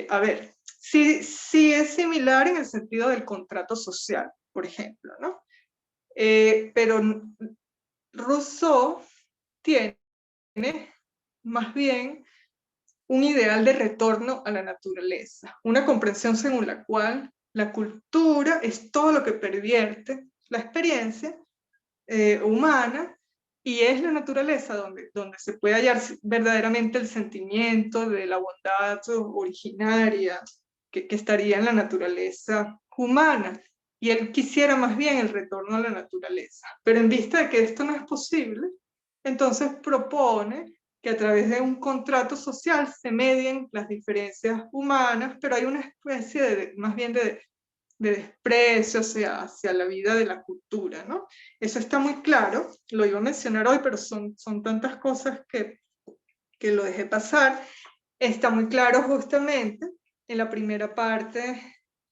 A ver, sí es similar en el sentido del contrato social, por ejemplo, ¿no? Pero Rousseau tiene más bien un ideal de retorno a la naturaleza, una comprensión según la cual la cultura es todo lo que pervierte la experiencia humana y es la naturaleza donde se puede hallar verdaderamente el sentimiento de la bondad originaria que estaría en la naturaleza humana. Y él quisiera más bien el retorno a la naturaleza. Pero en vista de que esto no es posible, entonces propone que a través de un contrato social se medien las diferencias humanas, pero hay una especie más bien de desprecio hacia la vida de la cultura, ¿no? Eso está muy claro, lo iba a mencionar hoy, pero son tantas cosas que lo dejé pasar. Está muy claro justamente en la primera parte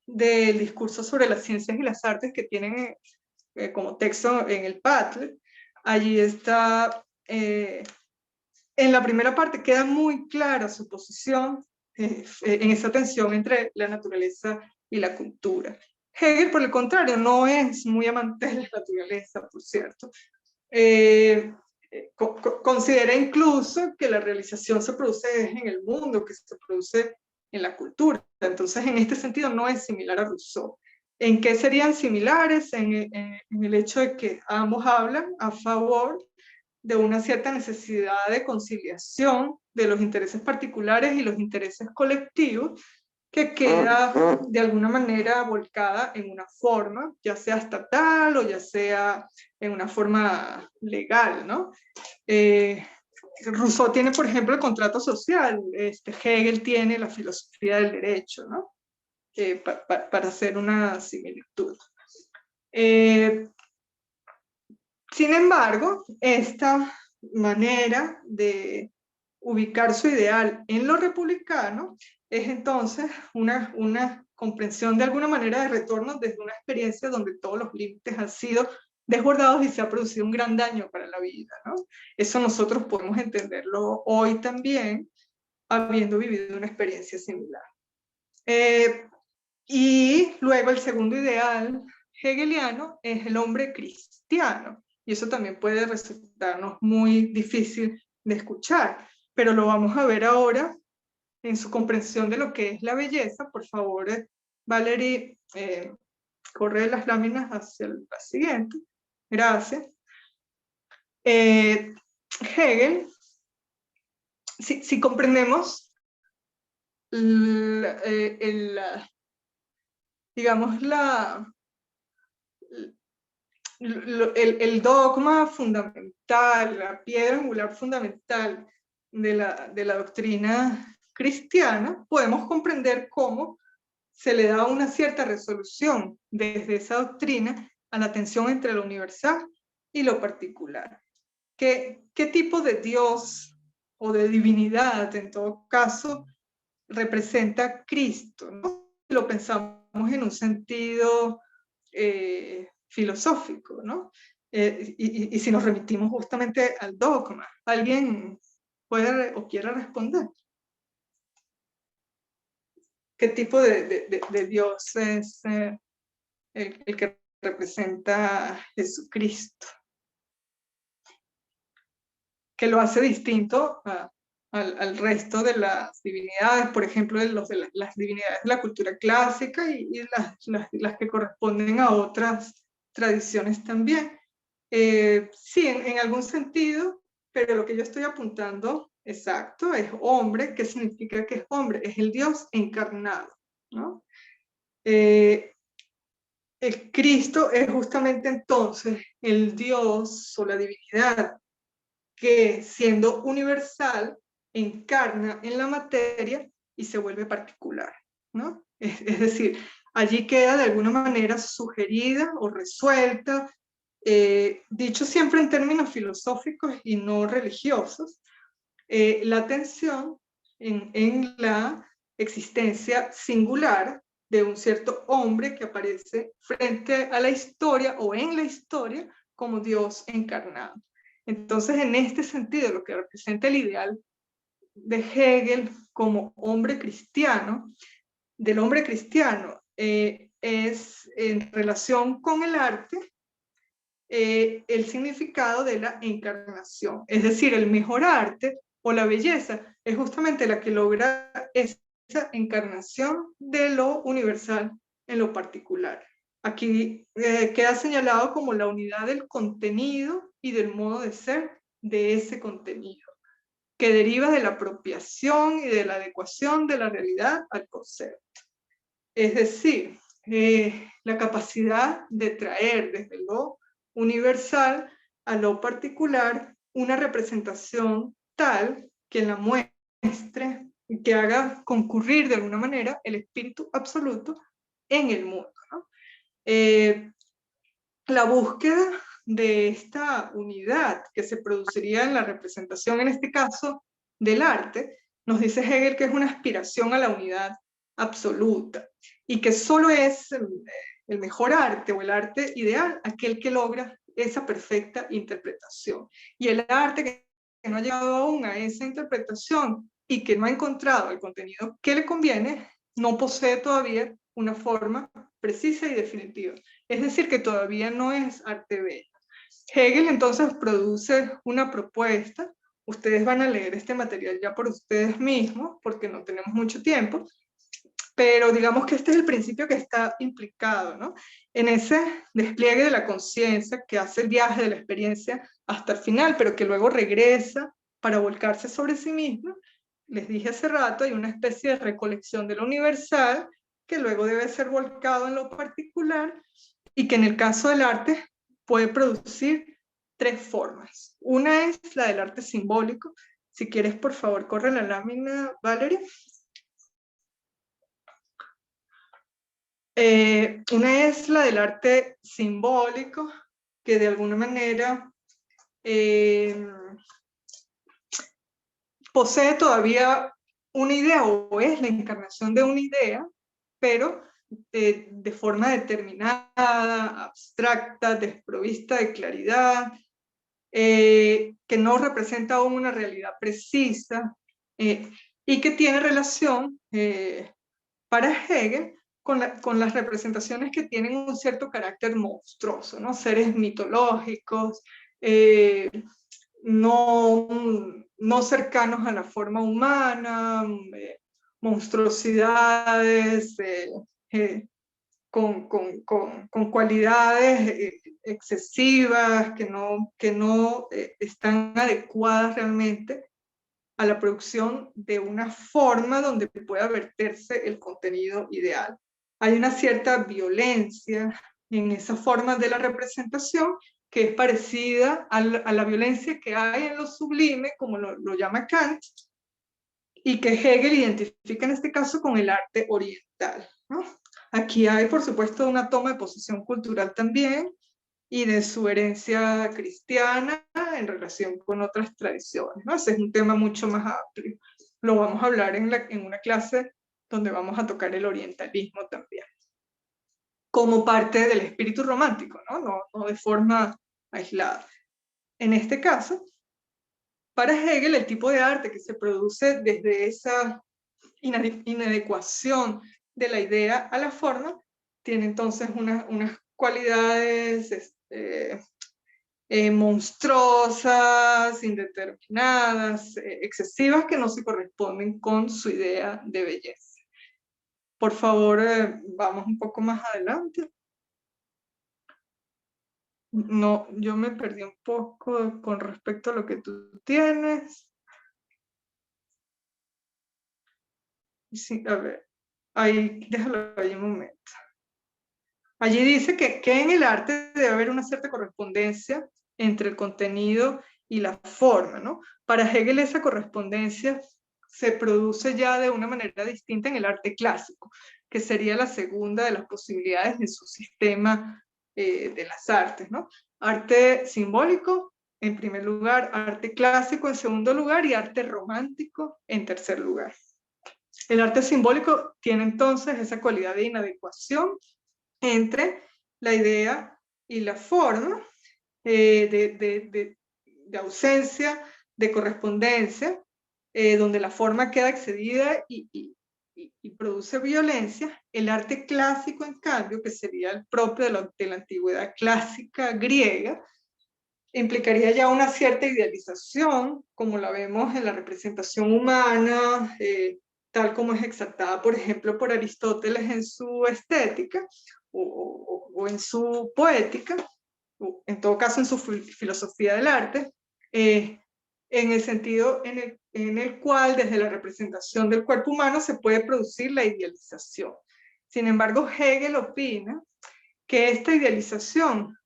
del discurso sobre las ciencias y las artes que tienen como texto en el Padlet. Allí está, en la primera parte queda muy clara su posición en esa tensión entre la naturaleza y la cultura. Hegel, por el contrario, no es muy amante de la naturaleza, por cierto. Considera incluso que la realización se produce en el mundo, que se produce en la cultura. Entonces, en este sentido, no es similar a Rousseau. ¿En qué serían similares? En el hecho de que ambos hablan a favor de una cierta necesidad de conciliación de los intereses particulares y los intereses colectivos, que queda de alguna manera volcada en una forma, ya sea estatal o ya sea en una forma legal, ¿no? Rousseau tiene, por ejemplo, el contrato social, Hegel tiene la filosofía del derecho, ¿no? Para hacer una similitud. Sin embargo, esta manera de ubicar su ideal en lo republicano es entonces una comprensión de alguna manera de retorno desde una experiencia donde todos los límites han sido desbordados y se ha producido un gran daño para la vida, ¿no? Eso nosotros podemos entenderlo hoy también, habiendo vivido una experiencia similar. Y luego el segundo ideal hegeliano es el hombre cristiano, y eso también puede resultarnos muy difícil de escuchar, pero lo vamos a ver ahora en su comprensión de lo que es la belleza. Por favor, Valerie, corre las láminas hacia la siguiente. Gracias. Hegel, si comprendemos digamos, el dogma fundamental, la piedra angular fundamental de la doctrina cristiana, podemos comprender cómo se le da una cierta resolución desde esa doctrina a la tensión entre lo universal y lo particular. ¿Qué tipo de Dios o de divinidad, en todo caso, representa Cristo, ¿no? Lo pensamos en un sentido filosófico, ¿no? Y si nos remitimos justamente al dogma, ¿alguien puede o quiere responder? ¿Qué tipo de Dios es el que representa a Jesucristo? Que lo hace distinto al resto de las divinidades, por ejemplo, las divinidades de la cultura clásica y las que corresponden a otras tradiciones también. Sí, en algún sentido, pero lo que yo estoy apuntando, exacto, es hombre. ¿Qué significa que es hombre? Es el Dios encarnado, ¿no? El Cristo es justamente entonces el Dios o la divinidad que, siendo universal, encarna en la materia y se vuelve particular, ¿no? Es decir, allí queda de alguna manera sugerida o resuelta, dicho siempre en términos filosóficos y no religiosos, la tensión en la existencia singular de un cierto hombre que aparece frente a la historia o en la historia como Dios encarnado. Entonces, en este sentido, lo que representa el ideal de Hegel como hombre cristiano, del hombre cristiano, es en relación con el arte, el significado de la encarnación. Es decir, el mejor arte o la belleza es justamente la que logra esa encarnación de lo universal en lo particular. Aquí queda señalado como la unidad del contenido y del modo de ser de ese contenido, que deriva de la apropiación y de la adecuación de la realidad al concepto. Es decir, la capacidad de traer desde lo universal a lo particular una representación tal que la muestre y que haga concurrir de alguna manera el espíritu absoluto en el mundo, ¿no? La búsqueda de esta unidad que se produciría en la representación, en este caso del arte, nos dice Hegel que es una aspiración a la unidad absoluta y que solo es el mejor arte o el arte ideal aquel que logra esa perfecta interpretación. Y el arte que no ha llegado aún a esa interpretación y que no ha encontrado el contenido que le conviene, no posee todavía una forma precisa y definitiva. Es decir, que todavía no es arte bello. Hegel entonces produce una propuesta. Ustedes van a leer este material ya por ustedes mismos, porque no tenemos mucho tiempo, pero digamos que este es el principio que está implicado, ¿no? En ese despliegue de la conciencia que hace el viaje de la experiencia hasta el final, pero que luego regresa para volcarse sobre sí mismo. Les dije hace rato, hay una especie de recolección de lo universal que luego debe ser volcado en lo particular y que en el caso del arte puede producir tres formas. Una es la del arte simbólico. Si quieres, por favor, corre la lámina, Valerie. Una es la del arte simbólico, que de alguna manera posee todavía una idea o es la encarnación de una idea, pero de forma determinada, abstracta, desprovista de claridad, que no representa aún una realidad precisa y que tiene relación para Hegel con las representaciones que tienen un cierto carácter monstruoso, ¿no? Seres mitológicos, no cercanos a la forma humana, monstruosidades, con cualidades excesivas que no están adecuadas realmente a la producción de una forma donde pueda verterse el contenido ideal. Hay una cierta violencia en esa forma de la representación que es parecida a la violencia que hay en lo sublime, como lo llama Kant, y que Hegel identifica en este caso con el arte oriental, ¿no? Aquí hay, por supuesto, una toma de posición cultural también, y de su herencia cristiana en relación con otras tradiciones, ¿no? Ese es un tema mucho más amplio. Lo vamos a hablar en una clase donde vamos a tocar el orientalismo también, como parte del espíritu romántico, ¿no? No de forma aislada. En este caso, para Hegel, el tipo de arte que se produce desde esa inadecuación de la idea a la forma tiene entonces unas cualidades monstruosas, indeterminadas, excesivas, que no se corresponden con su idea de belleza. Por favor, vamos un poco más adelante. No, yo me perdí un poco con respecto a lo que tú tienes. Sí, a ver, ahí, déjalo ahí un momento. Allí dice que en el arte debe haber una cierta correspondencia entre el contenido y la forma, ¿no? Para Hegel esa correspondencia se produce ya de una manera distinta en el arte clásico, que sería la segunda de las posibilidades de su sistema de las artes, ¿no? Arte simbólico en primer lugar, arte clásico en segundo lugar y arte romántico en tercer lugar. El arte simbólico tiene entonces esa cualidad de inadecuación entre la idea y la forma, de ausencia de correspondencia, donde la forma queda excedida y produce violencia. El arte clásico, en cambio, que sería el propio de la antigüedad clásica griega, implicaría ya una cierta idealización, como la vemos en la representación humana, tal como es exaltada, por ejemplo, por Aristóteles en su estética o en su poética, o en todo caso en su filosofía del arte, en el sentido en el cual desde la representación del cuerpo humano se puede producir la idealización. Sin embargo, Hegel opina que esta idealización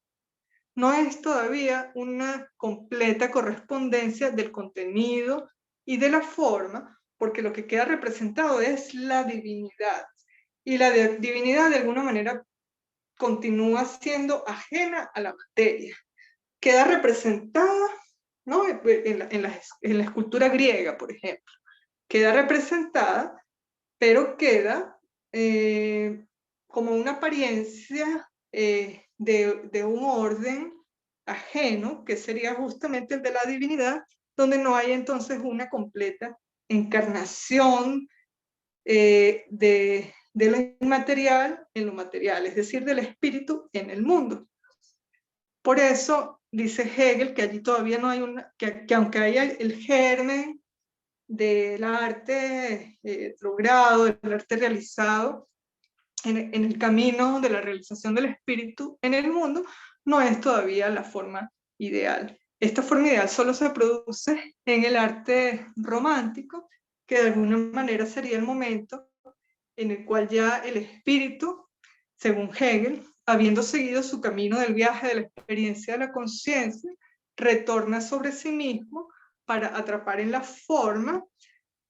no es todavía una completa correspondencia del contenido y de la forma, porque lo que queda representado es la divinidad. Y la divinidad de alguna manera continúa siendo ajena a la materia. Queda representada, ¿no? En la escultura griega, por ejemplo. Queda representada, pero queda como una apariencia de un orden ajeno, que sería justamente el de la divinidad, donde no hay entonces una completa encarnación de lo inmaterial en lo material, es decir, del espíritu en el mundo. Por eso dice Hegel que allí todavía no hay que aunque haya el germen del arte logrado, del arte realizado en el camino de la realización del espíritu en el mundo, no es todavía la forma ideal. Esta forma ideal solo se produce en el arte romántico, que de alguna manera sería el momento en el cual ya el espíritu, según Hegel, habiendo seguido su camino del viaje de la experiencia de la conciencia, retorna sobre sí mismo para atrapar en la forma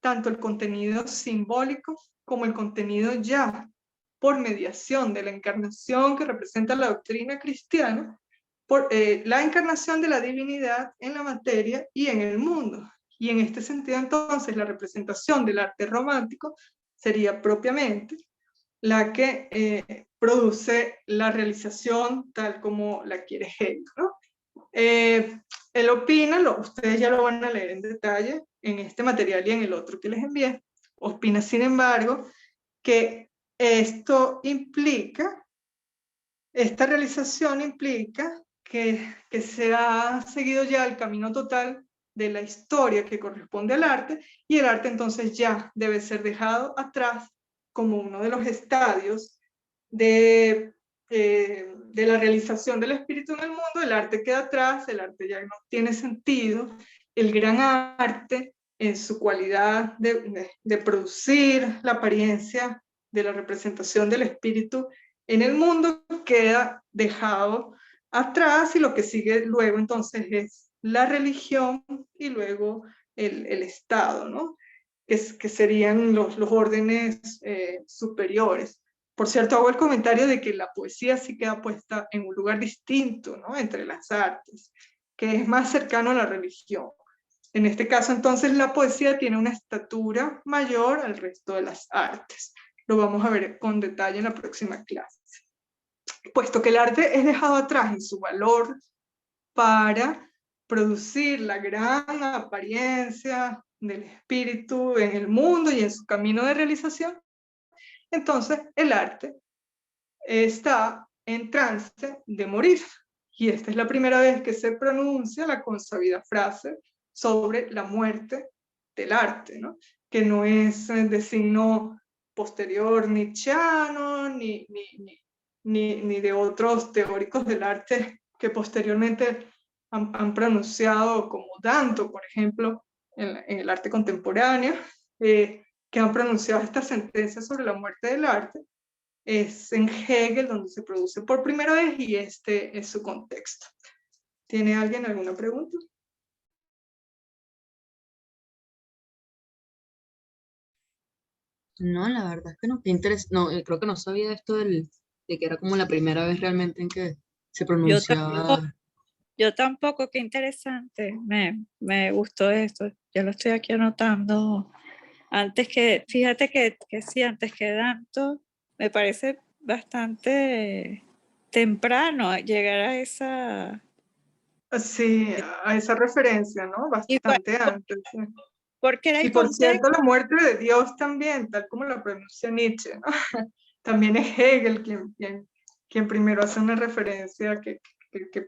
tanto el contenido simbólico como el contenido ya por mediación de la encarnación que representa la doctrina cristiana, por la encarnación de la divinidad en la materia y en el mundo. Y en este sentido, entonces, la representación del arte romántico sería propiamente la que produce la realización tal como la quiere Hegel, ¿no? Él opina, ustedes ya lo van a leer en detalle en este material y en el otro que les envié, opina sin embargo que esta realización implica que se ha seguido ya el camino total de la historia que corresponde al arte, y el arte entonces ya debe ser dejado atrás como uno de los estadios de la realización del espíritu en el mundo. El arte queda atrás, el arte ya no tiene sentido. El gran arte, en su cualidad de producir la apariencia de la representación del espíritu en el mundo, queda dejado atrás, y lo que sigue luego entonces es la religión y luego el Estado, ¿no? Que serían los órdenes superiores. Por cierto, hago el comentario de que la poesía sí queda puesta en un lugar distinto, ¿no? Entre las artes, que es más cercano a la religión. En este caso, entonces, la poesía tiene una estatura mayor al resto de las artes. Lo vamos a ver con detalle en la próxima clase. Puesto que el arte es dejado atrás en su valor para producir la gran apariencia del espíritu en el mundo y en su camino de realización, entonces el arte está en trance de morir. Y esta es la primera vez que se pronuncia la consabida frase sobre la muerte del arte, ¿no? Que no es de signo posterior nietzscheano, ni de otros teóricos del arte que posteriormente han pronunciado, como Danto, por ejemplo, en el arte contemporáneo, que han pronunciado esta sentencia sobre la muerte del arte. Es en Hegel donde se produce por primera vez y este es su contexto. ¿Tiene alguien alguna pregunta? No, la verdad es que no, qué no, creo que no sabía esto de que era como la primera vez realmente en que se Yo tampoco, pronunciaba. yo tampoco, qué interesante. Me gustó esto. Ya lo estoy aquí anotando. Fíjate que sí, antes que tanto, me parece bastante temprano llegar a esa. Sí, a esa referencia, ¿no? Y Bastante antes. Sí. porque era Y el por cierto, contexto. la muerte de Dios también, tal como la pronuncia Nietzsche, ¿no? También es Hegel quien primero hace una referencia que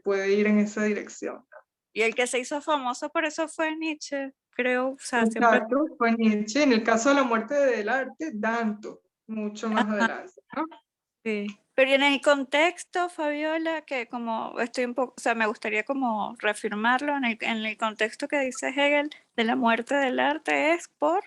puede ir en esa dirección. Y el que se hizo famoso por eso fue Nietzsche, creo. O sea, siempre. Exacto, fue Nietzsche. En el caso de la muerte del arte, Danto, mucho más Ajá, adelante, ¿no? sí. Pero en el contexto, Fabiola, que como estoy un poco, o sea, me gustaría como reafirmarlo en el contexto que dice Hegel de la muerte del arte es por.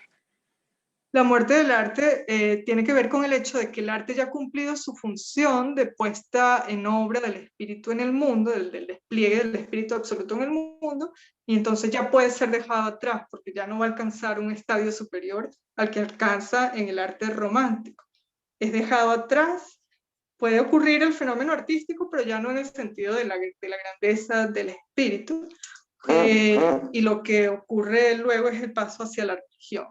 La muerte del arte tiene que ver con el hecho de que el arte ya ha cumplido su función de puesta en obra del espíritu en el mundo, del despliegue del espíritu absoluto en el mundo, y entonces ya puede ser dejado atrás, porque ya no va a alcanzar un estadio superior al que alcanza en el arte romántico. Es dejado atrás, puede ocurrir el fenómeno artístico, pero ya no en el sentido de la grandeza del espíritu, y lo que ocurre luego es el paso hacia la religión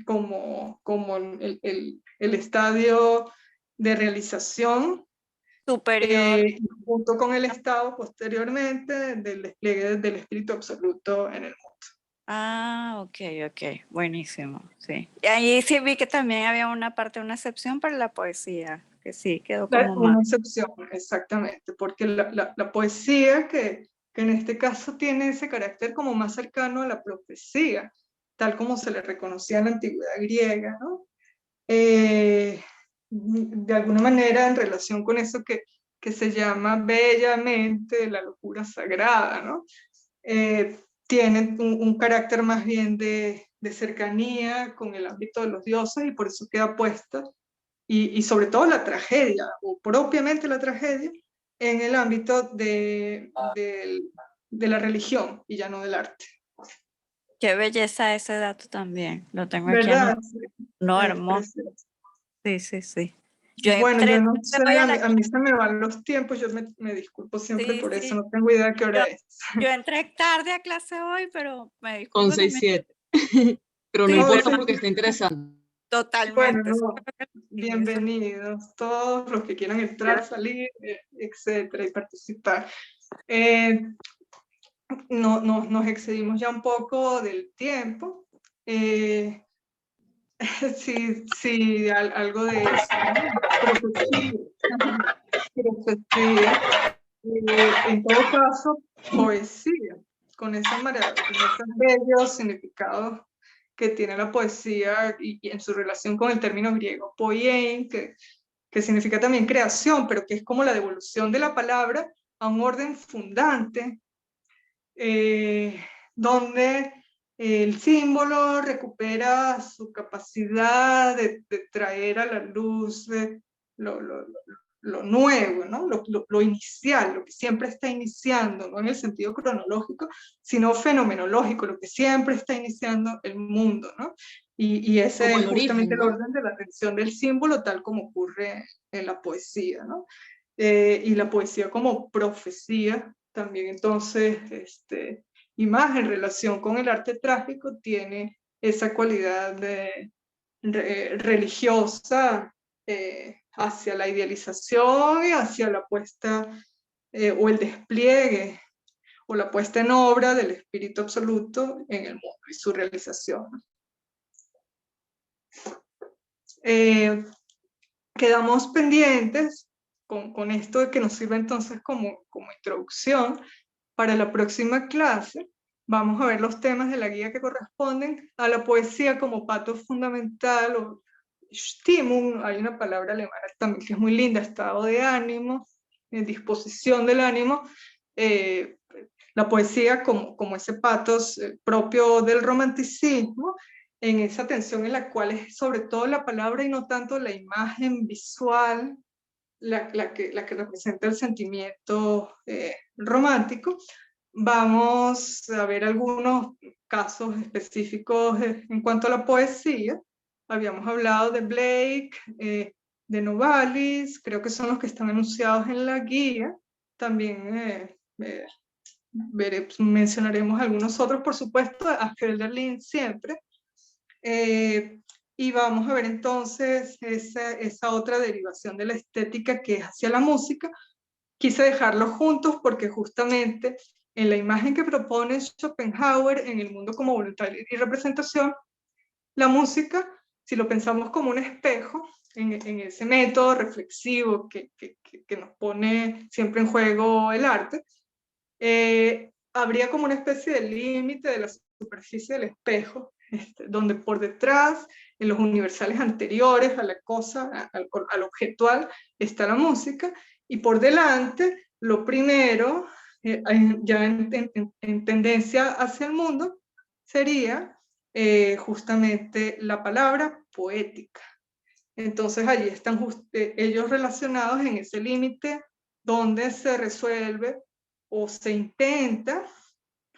como el estadio de realización, Superior. junto con el estado posteriormente del despliegue del espíritu absoluto en el mundo. Ah, ok, ok, buenísimo, sí. Y ahí sí vi que también había una parte, una excepción para la poesía, que sí, quedó como más. Una excepción, exactamente, porque la poesía que en este caso tiene ese carácter como más cercano a la profecía, tal como se le reconocía en la antigüedad griega, ¿no? De alguna manera en relación con eso que se llama bellamente la locura sagrada, ¿no? Tienen un carácter más bien de cercanía con el ámbito de los dioses y por eso queda puesta, y sobre todo la tragedia, o propiamente la tragedia, en el ámbito de la religión y ya no del arte. Qué belleza ese dato también, lo tengo aquí ¿Verdad? anotado. No, Es hermoso. precioso. Sí, sí, sí. Yo Bueno, yo entré, no sé, voy a la a mí se me van los tiempos, yo me disculpo siempre sí, por eso, sí. no tengo idea qué Yo, hora es. yo entré tarde a clase hoy, pero me Con disculpo también. 6-7. Pero no Sí, Oh, importa sí, porque está interesante. bueno, totalmente. Eso no, fue lo que dije, eso. bienvenidos todos los que quieran entrar, salir, etcétera, y participar. Eh, nos excedimos ya un poco del tiempo. Eh, sí, algo de eso, ¿no? Profecía. Profecía. En todo caso, poesía, con ese bello significado que tiene la poesía y en su relación con el término griego poiein, que significa también creación, pero que es como la devolución de la palabra a un orden fundante, donde el símbolo recupera su capacidad de traer a la luz lo, lo, lo nuevo, ¿no? Lo inicial, lo que siempre está iniciando, no en el sentido cronológico, sino fenomenológico, lo que siempre está iniciando el mundo, ¿no? Y ese Como es el origen, justamente el ¿no? orden de la atención del símbolo, tal como ocurre en la poesía, ¿no? Y la poesía como profecía también, entonces, y más en relación con el arte trágico, tiene esa cualidad religiosa hacia la idealización y hacia la puesta o el despliegue o la puesta en obra del espíritu absoluto en el mundo y su realización. Quedamos pendientes con esto de que nos sirva entonces como introducción para la próxima clase. Vamos a ver los temas de la guía que corresponden a la poesía como pato fundamental o Stimmung. Hay una palabra alemana también que es muy linda, estado de ánimo, disposición del ánimo. La poesía como ese patos propio del romanticismo, en esa tensión en la cual es sobre todo la palabra y no tanto la imagen visual la que representa el sentimiento romántico. Vamos a ver algunos casos específicos en cuanto a la poesía. Habíamos hablado de Blake, de Novalis, creo que son los que están anunciados en la guía. También mencionaremos algunos otros, por supuesto, a Hölderlin siempre. Y vamos a ver entonces esa otra derivación de la estética que es hacia la música. Quise dejarlos juntos porque justamente en la imagen que propone Schopenhauer en el mundo como voluntad y representación, la música, si lo pensamos como un espejo, en ese método reflexivo que nos pone siempre en juego el arte, habría como una especie de límite de la superficie del espejo, donde por detrás, en los universales anteriores a la cosa, al objetual, está la música, y por delante, lo primero, ya en tendencia hacia el mundo, sería justamente la palabra poética. Entonces allí están ellos relacionados en ese límite donde se resuelve o se intenta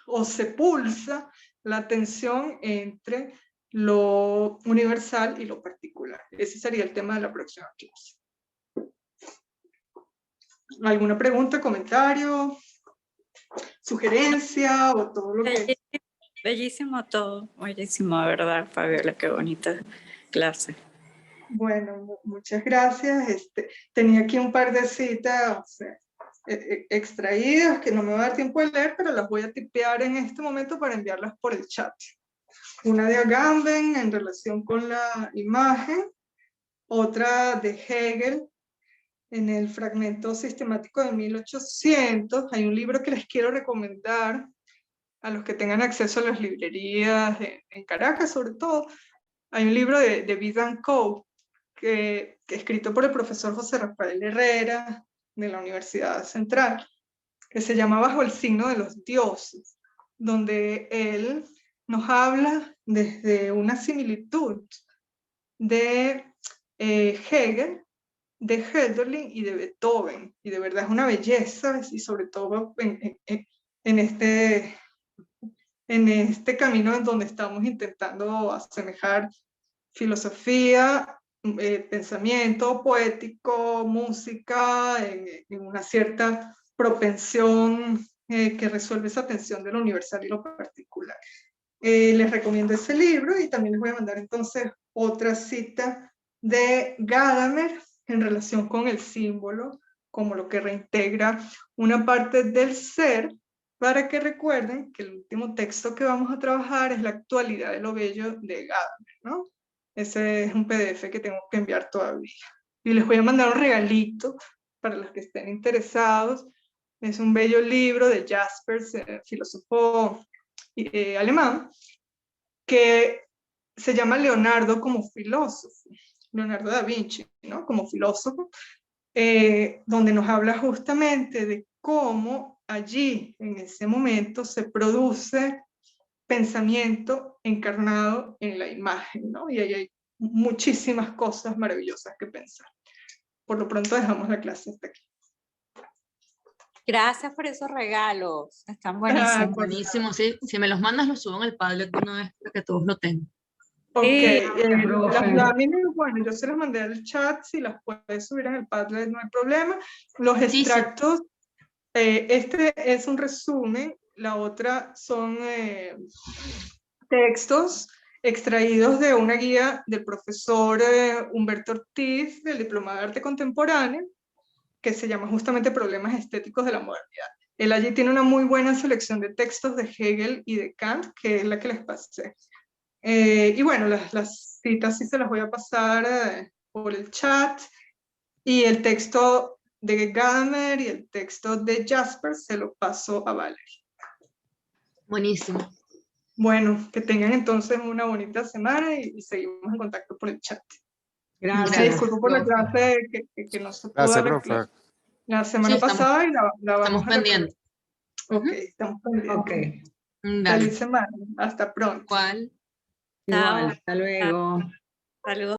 o se pulsa la tensión entre lo universal y lo particular. Ese sería el tema de la próxima clase. ¿Alguna pregunta, comentario, sugerencia o todo lo que... Bellísimo todo, bellísimo, de verdad, Fabiola, qué bonita clase. Bueno, muchas gracias. Tenía aquí un par de citas extraídas que no me va a dar tiempo de leer, pero las voy a tipear en este momento para enviarlas por el chat. Una de Agamben en relación con la imagen, otra de Hegel en el fragmento sistemático de 1800. Hay un libro que les quiero recomendar a los que tengan acceso a las librerías en Caracas, sobre todo. Hay un libro de Vidancourt, que escrito por el profesor José Rafael Herrera de la Universidad Central, que se llama Bajo el signo de los dioses, donde él nos habla desde una similitud de Hegel, de Hölderlin y de Beethoven, y de verdad es una belleza, y sobre todo en este camino en donde estamos intentando asemejar filosofía, pensamiento poético, música, en una cierta propensión que resuelve esa tensión de lo universal y lo particular. Les recomiendo ese libro y también les voy a mandar entonces otra cita de Gadamer en relación con el símbolo, como lo que reintegra una parte del ser, para que recuerden que el último texto que vamos a trabajar es La actualidad de lo bello de Gadamer, ¿no? Ese es un PDF que tengo que enviar todavía. Y les voy a mandar un regalito para los que estén interesados. Es un bello libro de Jaspers, filósofo alemán, que se llama Leonardo como filósofo, Leonardo da Vinci, ¿no? Como filósofo, donde nos habla justamente de cómo allí, en ese momento, se produce pensamiento encarnado en la imagen, ¿no? Y ahí hay muchísimas cosas maravillosas que pensar. Por lo pronto dejamos la clase hasta aquí. Gracias por esos regalos, están buenísimos. Buenísimo, sí. Si me los mandas, los subo en el Padlet de una vez para que todos lo tengan. Ok, profe. las láminas, bueno, yo se las mandé al chat, si las puedes subir en el Padlet no hay problema. Los Sí, sí. extractos, este es un resumen, la otra son textos extraídos de una guía del profesor Humberto Ortiz del Diplomado de Arte Contemporáneo, que se llama justamente Problemas Estéticos de la Modernidad. Él allí tiene una muy buena selección de textos de Hegel y de Kant, que es la que les pasé. Y bueno, las citas sí se las voy a pasar por el chat, y el texto de Gadamer y el texto de Jasper se lo paso a Valerie. Buenísimo. Bueno, que tengan entonces una bonita semana y seguimos en contacto por el chat. Me Gracias. disculpo por la profe. clase que no se pudo Gracias, dar profe. la semana Sí, estamos- pasada y la vamos Estamos a reprogramar. pendientes. Ok, Ujú. estamos pendientes. Ok, Dale. Feliz semana. Hasta pronto. ¿Cuál? igual, Chao. hasta luego. Saludos.